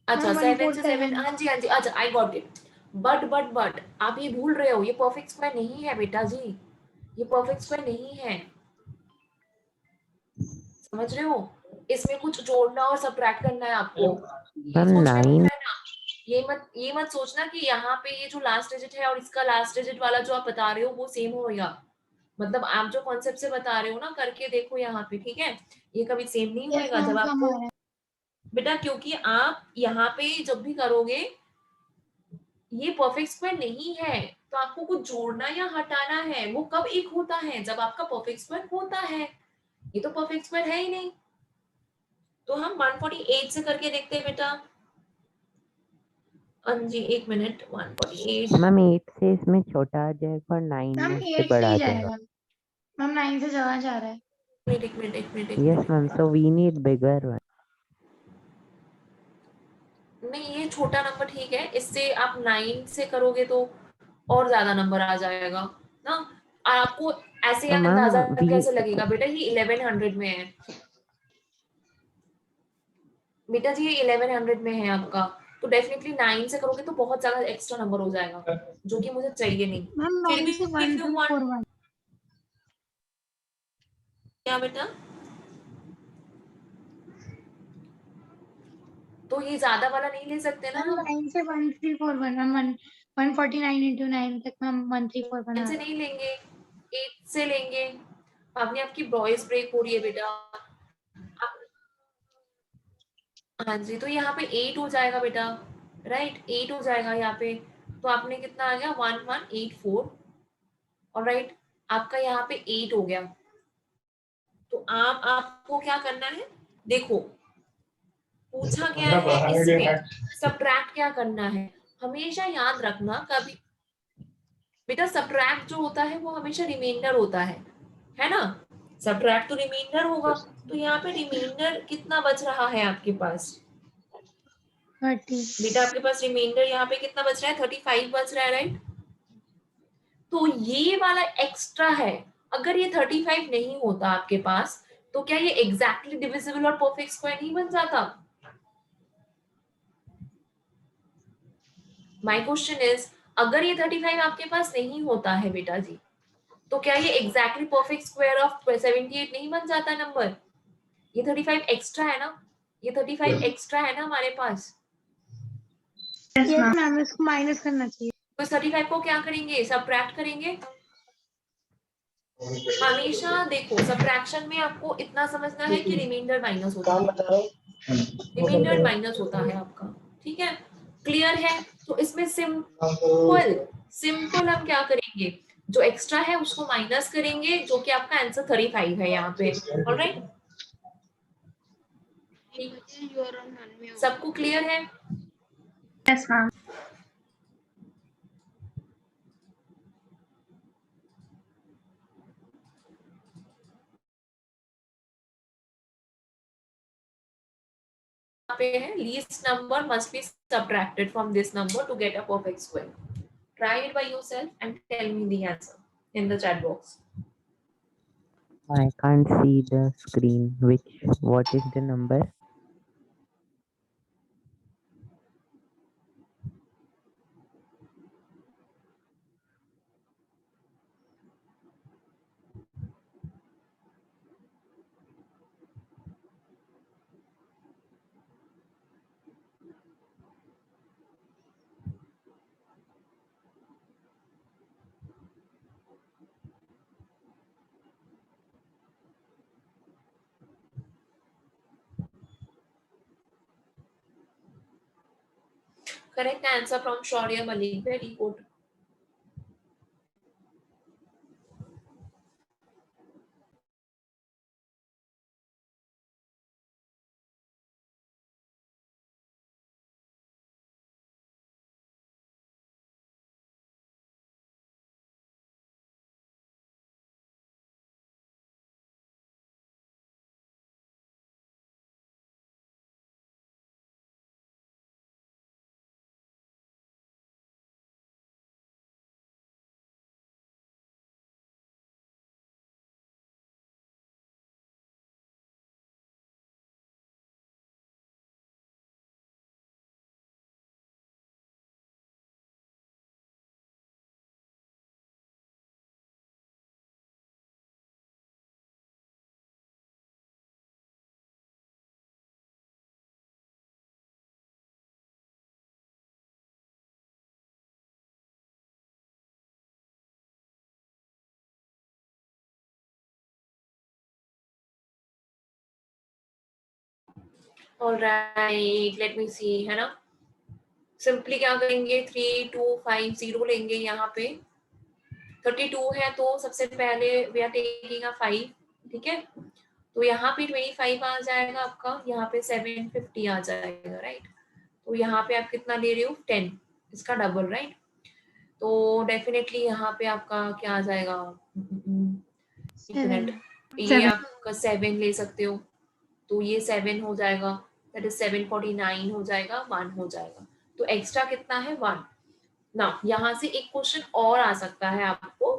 अच्छा, Ma'am, 7 से 7, 147 हाँ जी हाँ जी, अच्छा आई गॉट इट। बट आप ये भूल रहे हो, ये परफेक्ट स्क्वायर नहीं है बेटा जी, ये परफेक्ट स्क्वायर नहीं है, समझ रहे हो, इसमें कुछ जोड़ना और सबट्रैक्ट करना है आपको, ये Ma'am, सोचने 9. होता है ना। ये मत सोचना कि यहाँ पे ये जो लास्ट डिजिट है और इसका लास्ट डिजिट वाला जो आप बता रहे हो वो सेम होगा, मतलब आप जो कॉन्सेप्ट से बता रहे हो ना, करके देखो यहाँ पे, ठीक है, ये कभी सेम नहीं Yes, होएगा ma'am, जब कम आपको, आ रहा है। बेटा क्योंकि आप यहाँ पे जब भी करोगे ये परफेक्ट स्क्वायर नहीं है, तो आपको कुछ जोड़ना या हटाना है, वो कब एक होता है, जब आपका परफेक्ट स्क्वायर होता है, ये तो परफेक्ट स्क्वायर है ही नहीं। तो हम 148 से करके देखते हैं बेटा, जी एक मिनट, 148 Ma'am, 8 से इसमें छोटा आ जाएगा और 9 मैम में इससे 8 से बड़ा ही आ जाएगा. जाएगा, मैम 9 से ज्यादा जा रहा है। एक minute Yes, ma'am. So we need bigger one. नहीं, ये छोटा नंबर ठीक है, इससे आप 9 से करोगे तो और ज्यादा नंबर आ जाएगा ना, आपको ऐसे मैम अंदाजा we कैसे लगेगा बेटा, ये 1100 में है बेटा जी, ये 1100 में है आपका, तो डेफिनेटली 9 से करोगे तो बहुत ज्यादा एक्स्ट्रा नंबर हो जाएगा, जो कि मुझे चाहिए नहीं। मैम फिर 9 भी से इफ यू वांट, 1341। क्या बेटा, तो ये ज्यादा वाला नहीं ले सकते ना मैम हम, 9 से 1341, मैम 149 into 9 तक मैम 1341 आ इनसे रहा है। नहीं लेंगे, 8 से लेंगे। आपने, आपकी वॉइस ब्रेक हो रही है बेटा आप, हाँ जी, तो यहाँ पे 8 हो जाएगा बेटा, राइट, 8 हो जाएगा यहाँ पे, तो आपने कितना आ गया 1184, और राइट आपका यहाँ पे 8 हो गया। तो आपको क्या करना है, देखो पूछा गया है इसमें सब्ट्रैक्ट क्या करना है, हमेशा याद रखना, कभी बेटा सब्ट्रैक्ट जो होता है वो हमेशा रिमाइंडर होता है ना, सब्ट्रैक्ट तो रिमाइंडर होगा, तो यहाँ पे रिमाइंडर कितना बच रहा है आपके पास 30। बेटा, आपके पास रिमाइंडर यहाँ पे कितना बच रहा है, 35 बच रहा है, राइट। तो ये वाला एक्स्ट्रा है, अगर ये 35 नहीं होता आपके पास, तो क्या ये एग्जैक्टली डिविजिबल और परफेक्ट स्क्वायर नहीं बन जाता? माय क्वेश्चन इज, अगर ये 35 आपके पास नहीं होता है बेटा जी, तो क्या ये एग्जैक्टली परफेक्ट स्क्वायर ऑफ 78 नहीं बन जाता नंबर? ये 35 एक्स्ट्रा है ना, ये 35 एक्स्ट्रा है ना हमारे पास, यस मैम, इसको माइनस करना चाहिए। तो 35 को क्या करेंगे, सबट्रैक्ट करेंगे। हमेशा देखो सब्ट्रैक्शन में आपको इतना समझना है कि रिमाइंडर माइनस होता है, रिमाइंडर माइनस होता है आपका, ठीक है, क्लियर है। तो इसमें सिंपल सिंपल हम क्या करेंगे, जो एक्स्ट्रा है उसको माइनस करेंगे, जो कि आपका आंसर 35 है यहाँ पे, alright, You are on unmute. सबको क्लियर है? Yes ma'am. पे है least number must be subtracted from this number to get a perfect square. Try it by yourself and tell me the answer in the chat box. I can't see the screen. What is the number? Correct answer from Shaurya Malik. Very good. All right, let me see, है ना, simply क्या करेंगे 3250 लेंगे, यहाँ पे 32 है तो सबसे पहले वी आर टेकिंग अ 5, ठीक है, तो यहाँ पे 25 आ जाएगा आपका, यहाँ पे 750 आ जाएगा, राइट, तो यहाँ पे आप कितना ले रहे हो 10, इसका डबल, राइट, तो डेफिनेटली यहाँ पे आपका क्या आ जाएगा, एक मिनट, ये आपका 7 ले सकते हो, तो ये 7 हो जाएगा, दैट इज 749 हो जाएगा, 1 हो जाएगा, तो एक्स्ट्रा कितना है 1 ना। यहाँ से एक क्वेश्चन और आ सकता है आपको,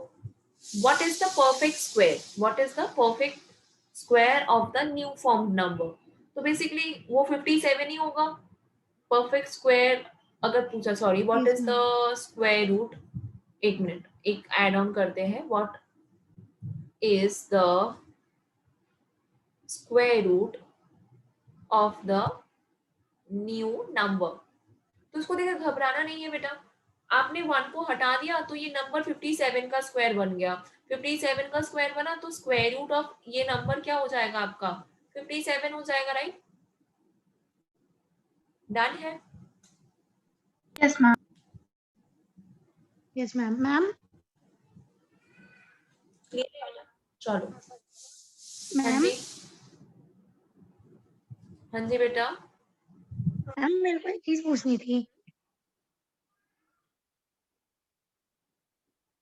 what is the perfect square, what is the perfect square of the new formed number? तो बेसिकली वो 57 ही होगा परफेक्ट स्क्वायर अगर पूछा, sorry, what Yes, is the square root, एक मिनट एक ऐड ऑन करते हैं, what is the square root of the new number. तो उसको देखकर घबराना नहीं है बेटा, आपने 1 को हटा दिया तो ये नंबर 57 का स्क्वायर बन गया, 57 का स्क्वायर बना तो स्क्वायर रूट ऑफ ये नंबर क्या हो जाएगा आपका 57 हो जाएगा, राइट? डन है? yes, ma'am. Yes, ma'am. Ma'am, clear है? चलो हाँ ma'am, जी, हाँ जी बेटा, मैम मेरे को एक चीज पूछनी थी।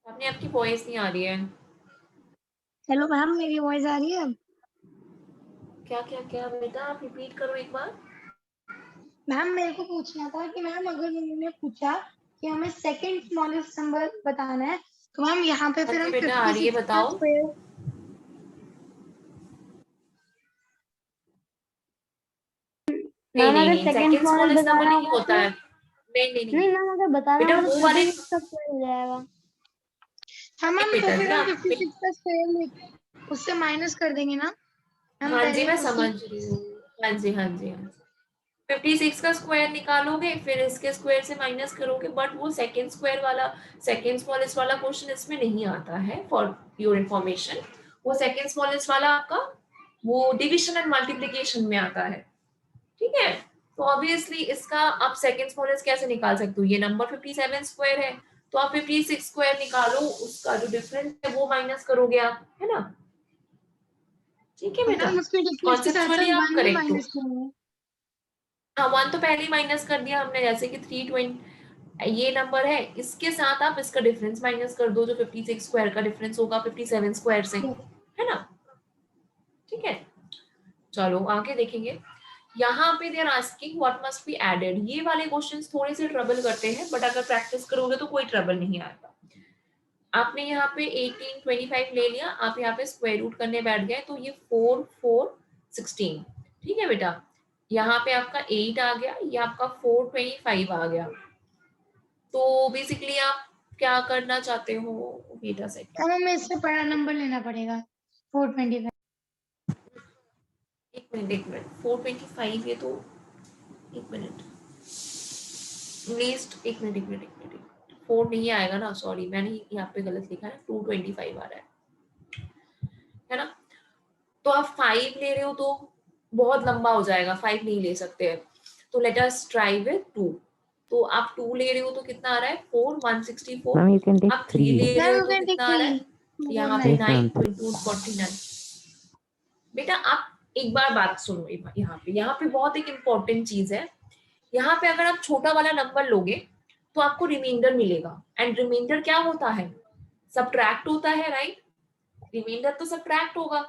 आपने आपकी वॉइस नहीं आ रही है। हेलो मैम, मेरी वॉइस आ रही है? क्या क्या क्या बेटा, आप रिपीट करो एक बार। मैम मेरे को पूछना था कि मैम अगर उन्होंने पूछा कि हमें सेकंड स्मॉलेस्ट नंबर बताना है तो मैम यहाँ पे हाँ फिर जी हम बेटा, आ रही है, 56 का बताओ। स्क्वायर नहीं मैम नहीं अगर नहीं, second second smallest smallest number बताना नहीं होगा होता तो है। नहीं नहीं नहीं नहीं मैम अगर बताना बेटा, होगा वो तो वाले 56 का स्क्वायर हो जाएगा। हाँ एक मैम, तो मिनट फिर ना, हम 56 का स्क्वायर लेके उससे माइनस कर देंगे ना मैम हाँ जी पहले मैं उसी। समझ रही हूँ। हाँ जी हाँ जी हाँ जी, 56 का स्क्वायर निकालोगे फिर इसके स्क्वायर से माइनस करोगे, बट वो सेकंड स्क्वायर वाला, सेकंड स्मॉलेस्ट वाला क्वेश्चन इसमें नहीं आता है, फॉर योर इंफॉर्मेशन। वो सेकंड स्मॉलेस्ट वाला आपका वो डिविजन एंड मल्टीप्लिकेशन में आता है, ठीक है? तो ऑब्वियसली इसका आप सेकंड स्मॉलेस्ट कैसे निकाल सकते हो, ये नंबर 57 स्क्वायर है तो आप 56 स्क्वायर निकालो, उसका जो डिफरेंस है वो माइनस करोगे आप, है ना? ठीक है तो बेटा, मैम उसके डिफरेंस के साथ कॉन्सेप्चुअली साथ आप 1 भी करेक्ट हो। माइनस करेंगे। हाँ, 1 तो पहले ही माइनस कर दिया हमने, जैसे कि 320 ये नंबर है, इसके साथ आप इसका डिफरेंस माइनस कर दो, जो 56 स्क्वायर का डिफरेंस होगा 57 स्क्वायर से, है ना? ठीक है, चलो आगे देखेंगे। यहाँ पे they are asking what must be added. ये वाले क्वेश्चंस थोड़े से ट्रबल करते हैं, बट अगर प्रैक्टिस करोगे तो कोई ट्रबल नहीं आएगा। आपने यहाँ पे 18 25 ले लिया, आप यहाँ पे स्क्वायर रूट करने बैठ गए तो ये 4 4 16, ठीक है बेटा? यहाँ पे आपका 8 आ गया, ये आपका 4 25 आ गया। तो बेसिकली आप क्या करना चाहते हो, वेट अ सेकंड, अब हमें इससे बड़ा नंबर लेना पड़ेगा 425। एक मिनट 425, ये तो एक मिनट लीस्ट, एक मिनट 4 नहीं आएगा ना, सॉरी मैंने यहाँ पे गलत लिखा है, 225 आ रहा है ना? तो आप 5 ले रहे हो तो बहुत लंबा हो जाएगा, 5 नहीं ले सकते हैं, तो लेट अस ट्राई विद 2। तो आप 2 ले रहे हो तो कितना आ रहा है 4 164। Ma'am, you can take आप 3 ले 3. रहे मैम हो यू तो कैन टेक कितना आ रहा है 3 यहाँ पे Yes, 9 ma'am. 2 49। बेटा आप एक बार बात सुनो, यहाँ पे बहुत एक इम्पोर्टेंट चीज है। यहाँ पे अगर आप छोटा वाला नंबर लोगे तो आपको रिमाइंडर मिलेगा, एंड रिमाइंडर क्या होता है, सबट्रैक्ट होता है, राइट? रिमाइंडर तो सबट्रैक्ट होगा,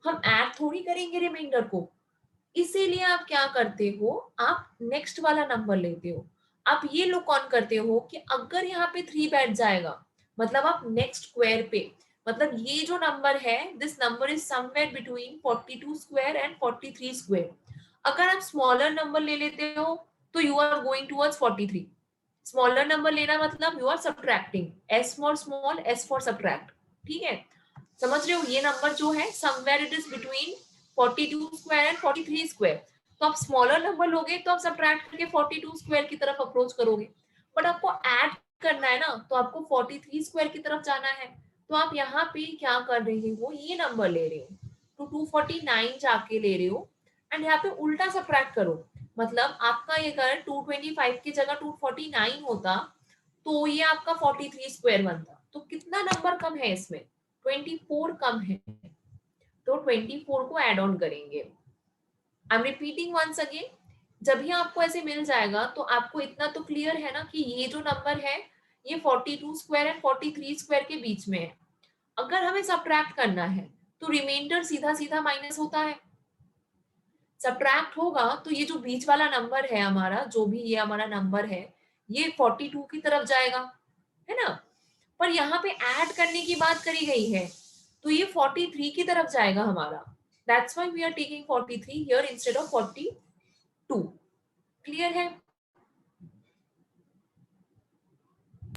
हम ऐड थोड़ी करेंगे रिमाइंडर को। इसीलिए आप क्या करते हो, आप नेक्स्ट वाला नंबर लेते हो। आप ये लोग कौन करते हो कि अगर यहाँ पे 3 बैठ जाएगा, मतलब आप नेक्स्ट स्क्वायर पे, मतलब ये जो नंबर है, this number is somewhere between 42 square and 43 square. अगर आप स्मॉलर नंबर ले लेते हो तो you are going towards 43। Smaller number लेना मतलब you are subtracting, S for small, S for subtract, ठीक है? समझ रहे हो? ये नंबर जो है somewhere it is between 42 square and 43 square. तो आप स्मॉलर नंबर लोगे तो आप सब्ट्रैक्ट करके 42 स्क्वायर की तरफ अप्रोच करोगे, बट आपको ऐड करना है ना, तो आपको 43 स्क्वायर की तरफ जाना है। तो आप यहाँ पे क्या कर रहे हो, ये नंबर ले रहे हो तो 249 जाके ले रहे हो, एंड यहाँ पे उल्टा सब्ट्रैक्ट करो, मतलब आपका ये अगर 225 की जगह 249 होता तो ये आपका 43 स्क्वायर बनता। तो कितना नंबर कम है इसमें, 24 कम है, तो 24 को ऐड ऑन करेंगे। I am repeating once again, जब भी आपको ऐसे मिल जाएगा तो आपको इतना तो क्लियर है ना कि ये जो नंबर है ये 42 स्क्वायर एंड 43 स्क्वायर के बीच में है। अगर हमें सब्ट्रैक्ट करना है तो रिमाइंडर सीधा सीधा माइनस होता है, सब्ट्रैक्ट होगा तो ये जो बीच वाला नंबर है हमारा, जो भी ये हमारा नंबर है, ये 42 की तरफ जाएगा, है ना? पर यहाँ पे ऐड करने की बात करी गई है, तो ये 43 की तरफ जाएगा हमारा. That's why we are taking 43 here instead of 42. Clear है?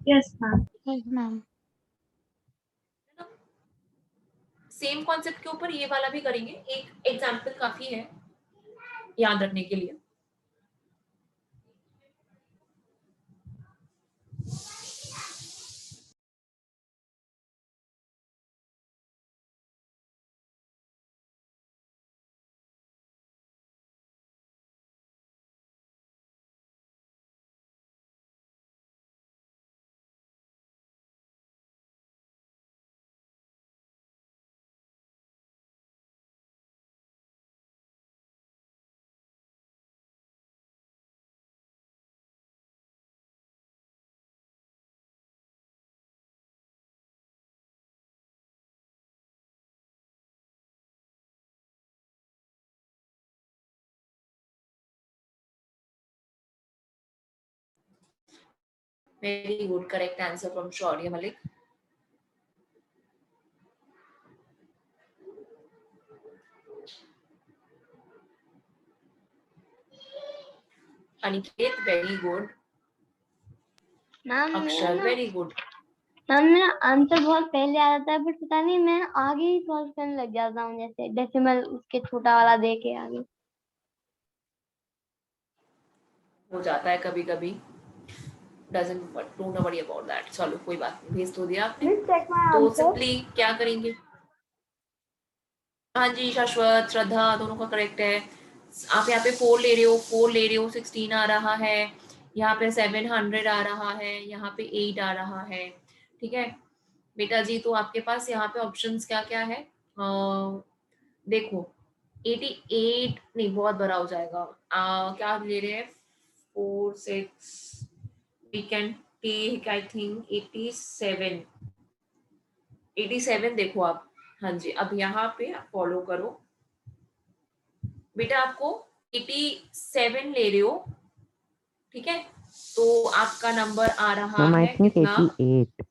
Yes, ma'am. Yes, ma'am. Same concept के ऊपर ये वाला भी करेंगे. एक एग्जाम्पल काफी है याद रखने के लिए. Very good, correct answer from Shaurya Malik. Aniket, very good. Ma'am Akshar, very good. Ma'am मेरा आंसर बहुत पहले आ जाता है, बट पता नहीं मैं आगे ही सॉल्व करने लग जाता हूँ, जैसे डेसिमल उसके छोटा वाला दे के आगे. हो जाता है कभी कभी. Don't worry about that. चलो कोई बात नहीं, भेज तो दिया आपने. तो सिंपली क्या करेंगे? हाँ जी शाश्वत, श्रद्धा, दोनों का करेक्ट है. आप यहाँ पे 4 ले रहे हो, 4 ले रहे हो, 16 आ रहा है. यहाँ पे 700 आ रहा है, यहाँ पे 8 आ रहा है. ठीक है बेटा जी, तो आपके पास यहाँ पे ऑप्शंस क्या क्या है? देखो 88 नहीं, बहुत बड़ा हो जाएगा. क्या ले रहे हैं? 4 6 we can take I think 87 देखो आप. हाँ जी, अब यहाँ पे आप फॉलो करो बेटा. आपको 87 ले रहे हो, ठीक है? तो आपका नंबर आ रहा मैम आई है थिंक कितना? 88.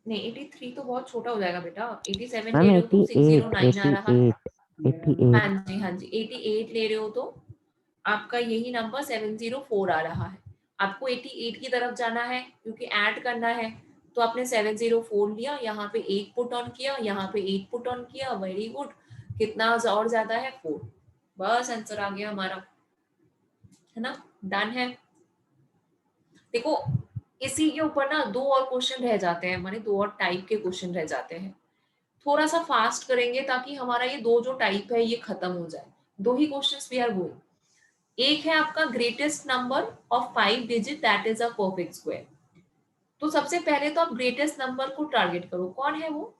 नहीं 83 तो बहुत छोटा हो जाएगा बेटा. 87 मैम ले रहे हो तो 609 आ 88 रहा है. 88. हाँ जी हाँ जी, 88 ले रहे हो तो आपका यही नंबर 704 आ रहा है. आपको 88 की तरफ जाना है क्योंकि ऐड करना है, तो आपने 704 लिया, यहाँ पे 8 पुट ऑन किया, यहाँ पे 8 पुट ऑन किया. Very good. कितना और ज्यादा है? 4. बस आंसर आ गया हमारा, है ना? डन है. देखो इसी के ऊपर ना 2 और क्वेश्चन रह जाते हैं हमारे, 2 और टाइप के क्वेश्चन रह जाते हैं. थोड़ा सा फास्ट करेंगे ताकि हमारा ये 2 जो टाइप है ये खत्म हो जाए. 2 ही क्वेश्चंस वी आर गोइंग. एक है आपका greatest number of 5 digit that is a perfect square. तो सबसे पहले तो आप ग्रेटेस्ट नंबर को टारगेट करो. कौन है वो?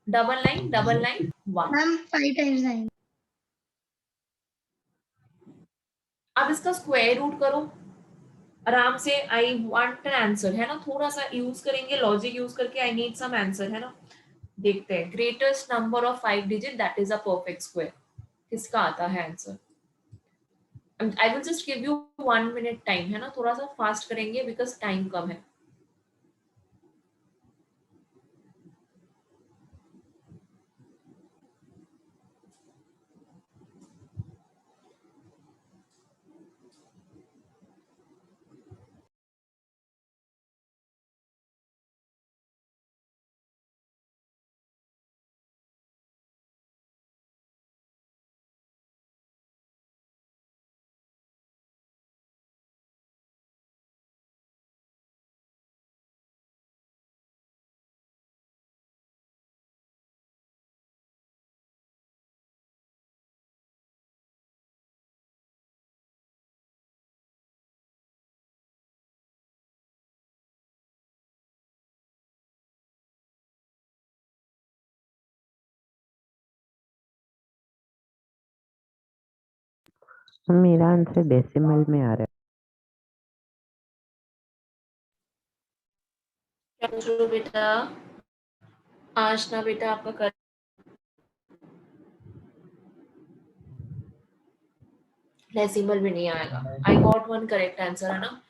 999991. Ma'am 5 times 9. अब इसका स्क्वायर रूट करो आराम से. आई वांट एन आंसर, है ना? थोड़ा सा यूज करेंगे लॉजिक यूज करके. आई नीड सम आंसर, है ना? देखते हैं. Greatest number of 5 digit that is a perfect square. किसका आता है answer? I will just give you 1 minute time, है ना? थोड़ा सा फास्ट करेंगे बिकॉज टाइम कम है. मेरा आंसर डेसिमल में आ रहा है. क्या पूछ रहे हो बेटा? आशना बेटा आपका कर डेसिमल में नहीं आएगा. आई गॉट 1 करेक्ट आंसर, है ना?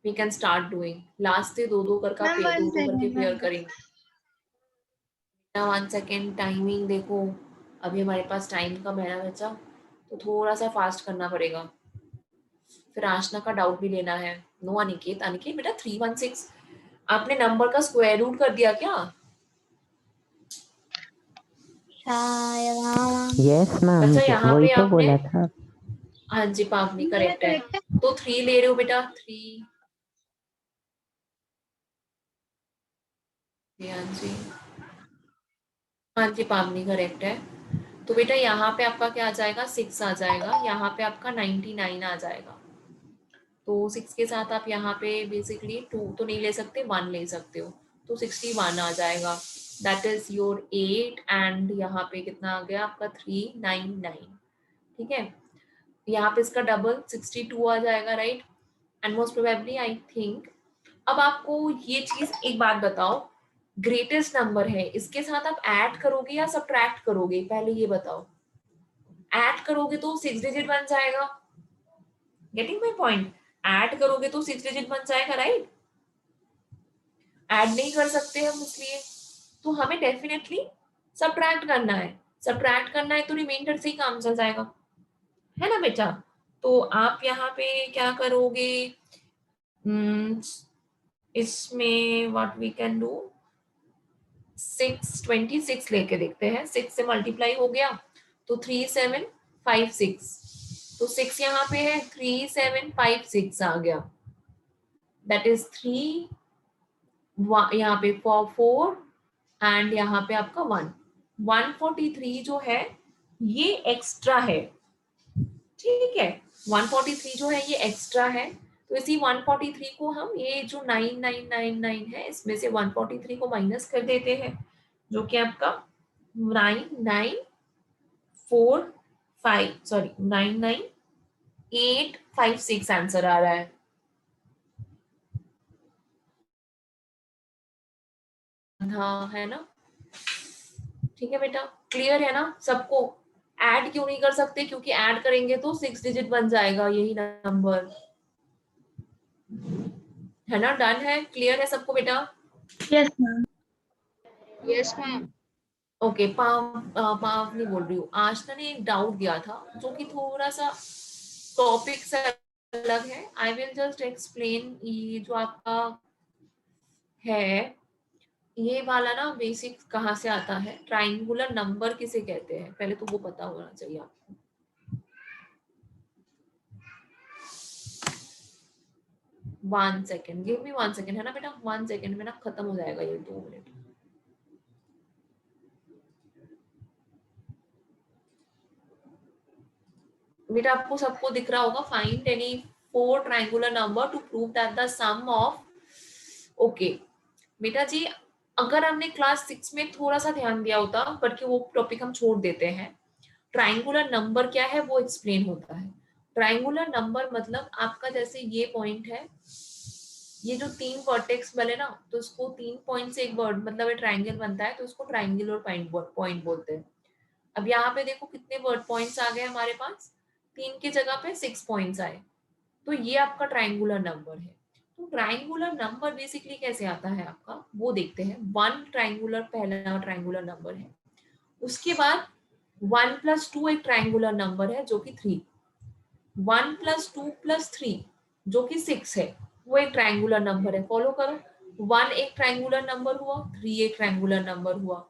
We can start doing. Last से दो दो करके मैम दो दो करके पेयर 1 करेंगे। 1 सेकेंड, टाइमिंग देखो, अभी हमारे पास टाइम कम है ना बच्चा, तो थोड़ा सा फास्ट करना पड़ेगा। फिर आशना का डाउट भी लेना है। नो अनिकेत, अनिकेत बेटा 316 आपने नंबर का स्क्वायर रूट कर दिया क्या? शायद हाँ मैम। यस मैम, अच्छा यहाँ वही पे तो आपने, बोला था। हाँ जी पावनी मेरा करेक्ट है। करेक्ट है। तो 3 ले रहे हो बेटा, 3। हाँ जी, हाँ जी पावनी करेक्ट है। तो बेटा यहाँ पे आपका क्या आ जाएगा, 6 आ जाएगा, यहाँ पे आपका 99 आ जाएगा। तो 6 के साथ आप यहाँ पे बेसिकली 2 तो नहीं ले सकते, 1 ले सकते हो, तो 61 आ जाएगा। दैट इज योर 8 एंड यहाँ पे कितना आ गया आपका 399। ठीक है, यहाँ पे इसका डबल 62 आ जाएगा, right. And most probably I think, अब आपको ये चीज एक बात बताओ, ग्रेटेस्ट नंबर है, इसके साथ आप ऐड करोगे या सब्ट्रैक्ट करोगे, पहले ये बताओ। ऐड करोगे तो 6 डिजिट बन जाएगा, गेटिंग माय पॉइंट। ऐड करोगे तो 6 डिजिट बन जाएगा, राइट। ऐड नहीं कर सकते हम इसलिए, तो हमें डेफिनेटली सब्ट्रैक्ट करना है। सब्ट्रैक्ट करना है तो रिमाइंडर से ही काम चल जाएगा, है ना बेटा। तो आप यहाँ पे क्या करोगे, इसमें व्हाट वी कैन डू, 626 लेके देखते हैं। 6 से मल्टीप्लाई हो गया तो 3756, तो 6 यहाँ पे है, 3756 आ गया। दैट इज 3, यहाँ पे 4 एंड यहाँ पे आपका 1। 143 जो है ये एक्स्ट्रा है, ठीक है। 143 जो है ये एक्स्ट्रा है, तो इसी 143 को हम, ये जो 9999 है इसमें से 143 को माइनस कर देते हैं, जो कि आपका 99856 आंसर आ रहा है। हाँ है ना, ठीक है बेटा, क्लियर है ना सबको। ऐड क्यों नहीं कर सकते, क्योंकि ऐड करेंगे तो 6 डिजिट बन जाएगा यही नंबर, है ना। डन है, क्लियर है सबको बेटा। Yes, ma'am. Yes, ma'am. Okay, पाव नहीं बोल रही हूँ, आशना ने एक डाउट दिया था जो कि थोड़ा सा टॉपिक से अलग है। I will just explain. ये जो आपका है ये वाला ना, बेसिक कहाँ से आता है, ट्राइंगुलर नंबर किसे कहते हैं, पहले तो वो पता होना चाहिए आपको। 1 सेकेंड, गिव मी 1 सेकेंड, है ना बेटा। 1 सेकेंड में ना खत्म हो जाएगा ये, 2 मिनट। बेटा आपको सबको दिख रहा होगा, find any 4 triangular number to prove that the sum of, okay बेटा जी। अगर हमने क्लास 6 में थोड़ा सा ध्यान दिया होता, बट वो टॉपिक हम छोड़ देते हैं। ट्रायंगुलर नंबर क्या है वो एक्सप्लेन होता है। ट्रायंगुलर नंबर मतलब आपका जैसे ये पॉइंट है, ये जो 3 वर्टेक्स बने ना, तो उसको 3 पॉइंट से एक वर्ड मतलब ट्रायंगल बनता है, तो उसको ट्रायंगुलर पॉइंट बोलते हैं। अब यहाँ पे देखो कितने वर्ड पॉइंट्स आ गए हमारे पास, 3 की जगह पे 6 पॉइंट्स आए, तो ये आपका ट्रायंगुलर नंबर है। तो ट्रायंगुलर नंबर बेसिकली कैसे आता है आपका, वो देखते हैं। 1 ट्रायंगुलर पहला ट्रायंगुलर नंबर है, उसके बाद 1 + 2 एक ट्रायंगुलर नंबर है जो कि 3, 1 + 2 + 3 जो कि 6 है, वो एक ट्रायंगुलर नंबर है। फॉलो करो, 1 एक ट्रायंगुलर नंबर हुआ, 3 एक ट्रायंगुलर नंबर हुआ,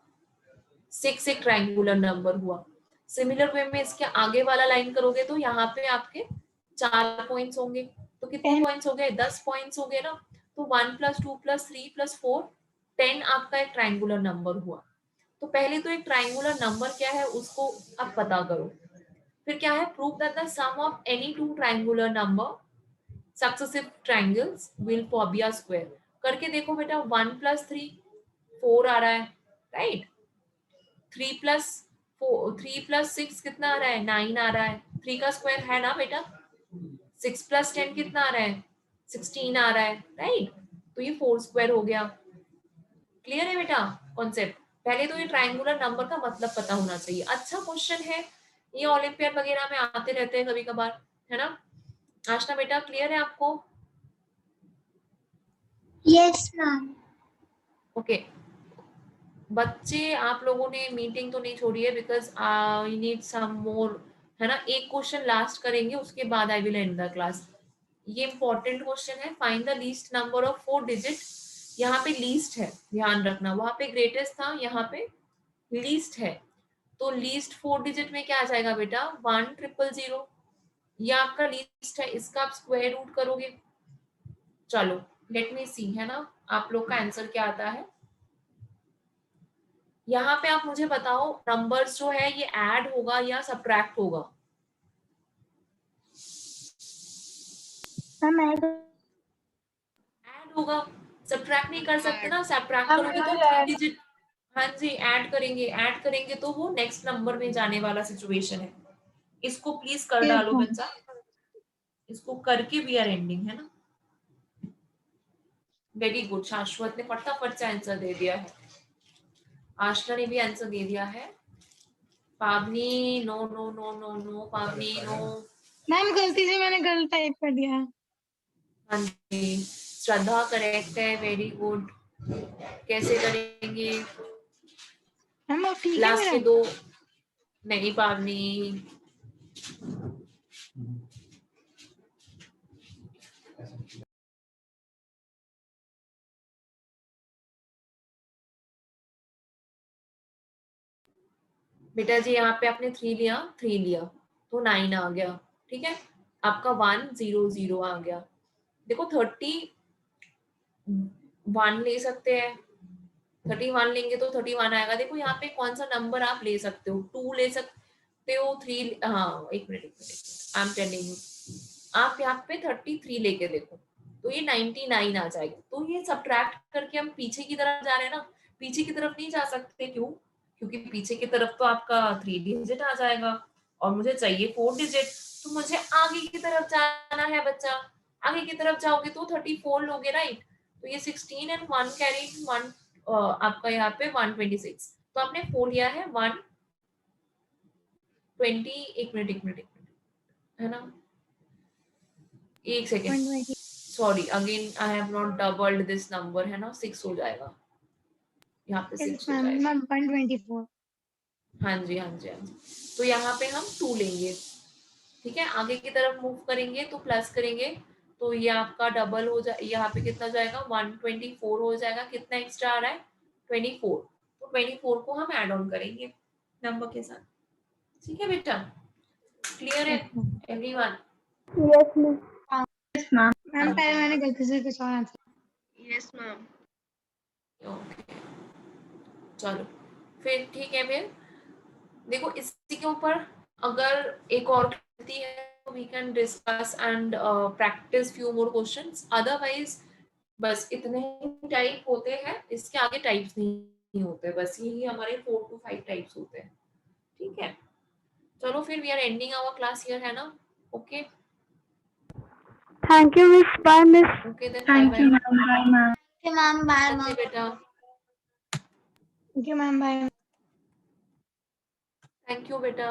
6 एक ट्रायंगुलर नंबर हुआ। सिमिलर वे में इसके आगे वाला लाइन करोगे तो यहाँ पे आपके 4 पॉइंट्स होंगे, तो कितने पॉइंट्स हो गए, 10 पॉइंट्स हो गए ना। तो 1 + 2 + 3 + 4 10 आपका एक ट्रायंगुलर नंबर हुआ। तो पहले तो एक ट्रायंगुलर नंबर क्या है उसको आप पता करो, फिर क्या है, prove that the sum of any 2 triangular number successive triangles will be a square. करके देखो बेटा, 1 + 3 4 आ रहा है, राइट। 3 + 6 कितना आ रहा है, 9 आ रहा है, 3 का स्क्वायर है ना बेटा। 6 + 10 कितना आ रहा है, 16 आ रहा है, राइट। तो ये 4 स्क्वायर हो गया। क्लियर है बेटा कॉन्सेप्ट। पहले तो ये ट्रायंगुलर नंबर का मतलब पता होना चाहिए। अच्छा क्वेश्चन है ये, ओलंपियाड वगैरह में आते रहते हैं कभी कभार, है ना। आशना बेटा क्लियर है आपको। Yes, ma'am. ओके बच्चे, आप लोगों ने मीटिंग तो नहीं छोड़ी है, बिकॉज आई नीड सम मोर, है ना। एक क्वेश्चन लास्ट करेंगे, उसके बाद I will and the class. ये इंपॉर्टेंट क्वेश्चन है, find the least number of 4 digit. यहाँ पे लीस्ट है, ध्यान रखना, वहां पे ग्रेटेस्ट था, यहाँ पे लीस्ट है। तो लीस्ट 4 डिजिट में क्या आ जाएगा बेटा, 1000। ये आपका लीस्ट है, इसका आप स्क्वायर रूट करोगे। चलो लेट मी सी, है ना, आप लोग का आंसर क्या आता है। यहाँ पे आप मुझे बताओ, नंबर्स जो है ये ऐड होगा या सब्ट्रैक्ट होगा। मैम ऐड ऐड होगा, सब्ट्रैक्ट नहीं कर सकते ना, सब्ट्रैक्ट हम करोगे तो 3 डिजिट। हाँ जी, ऐड करेंगे, ऐड करेंगे तो वो नेक्स्ट नंबर में जाने वाला सिचुएशन है। इसको प्लीज कर डालो बच्चा, इसको करके वी आर एंडिंग, है ना। वेरी गुड, शाश्वत ने फटाफट से आंसर दे दिया है, आशना ने भी आंसर दे दिया है। Pavani no no no no no, Pavani no. Ma'am गलती से मैंने गलत टाइप कर दिया है। हाँ जी, श्रद्धा करेक्ट है, वेरी गुड। कैसे करेंगे, मैम अब ठीक है लास्ट मेरा? के दो। नहीं पावनी, बेटा जी यहाँ पे आपने 3 लिया, 3 लिया तो 9 आ गया, ठीक है। आपका 100 आ गया। देखो 31 ले सकते हैं, 31 लेंगे तो 31 आएगा। देखो यहाँ पे कौन सा नंबर आप ले सकते हो, 2 ले सकते हो, 3, हाँ एक minute I am telling you, आप यहाँ पे 33 लेके देखो तो ये 99 आ जाएगा। तो ये सब्ट्रैक्ट करके हम पीछे की तरफ जा रहे हैं ना, पीछे की तरफ नहीं जा सकते, क्यों, क्योंकि पीछे की तरफ तो आपका 3 डिजिट आ जाएगा और मुझे चाहिए 4 डिजिट, तो मुझे आगे की तरफ जाना है बच्चा। आगे की तरफ जाओगे तो 34 लोगे, राइट। तो ये 16 एंड 1 कैरी 1, आपका यहाँ पे 126, तो आपने 4 लिया है 120। एक मिनट, है ना, एक second, 120 sorry again I have not doubled this number, है ना, 6 हो जाएगा, यहाँ पे 6 हो मैम जाएगा। मैम 124। हाँ जी हाँ जी हाँ जी, तो यहाँ पे हम 2 लेंगे, ठीक है। आगे की तरफ मूव करेंगे तो प्लस करेंगे तो ये आपका डबल हो जाए, यहाँ पे कितना जाएगा 124 हो जाएगा। कितना एक्स्ट्रा आ रहा है 24, तो 24 को हम ऐड ऑन करेंगे नंबर के साथ, ठीक है बेटा। क्लियर है एवरीवन? मैम पहले मैंने गलती से कुछ और आंसर। Yes, ma'am. ओके चलो फिर ठीक है। फिर देखो इसी के ऊपर अगर एक और गलती है तो we can discuss and practise few more questions, otherwise बस इतने ही टाइप होते हैं, इसके आगे टाइप्स नहीं होते, बस यही हमारे 4 to 5 टाइप्स होते हैं, ठीक है। चलो फिर we are ending our class here, है ना। Okay thank you miss, bye miss. Okay then bye bye. Ma'am bye okay बेटा, okay ma'am bye. Thank you बेटा।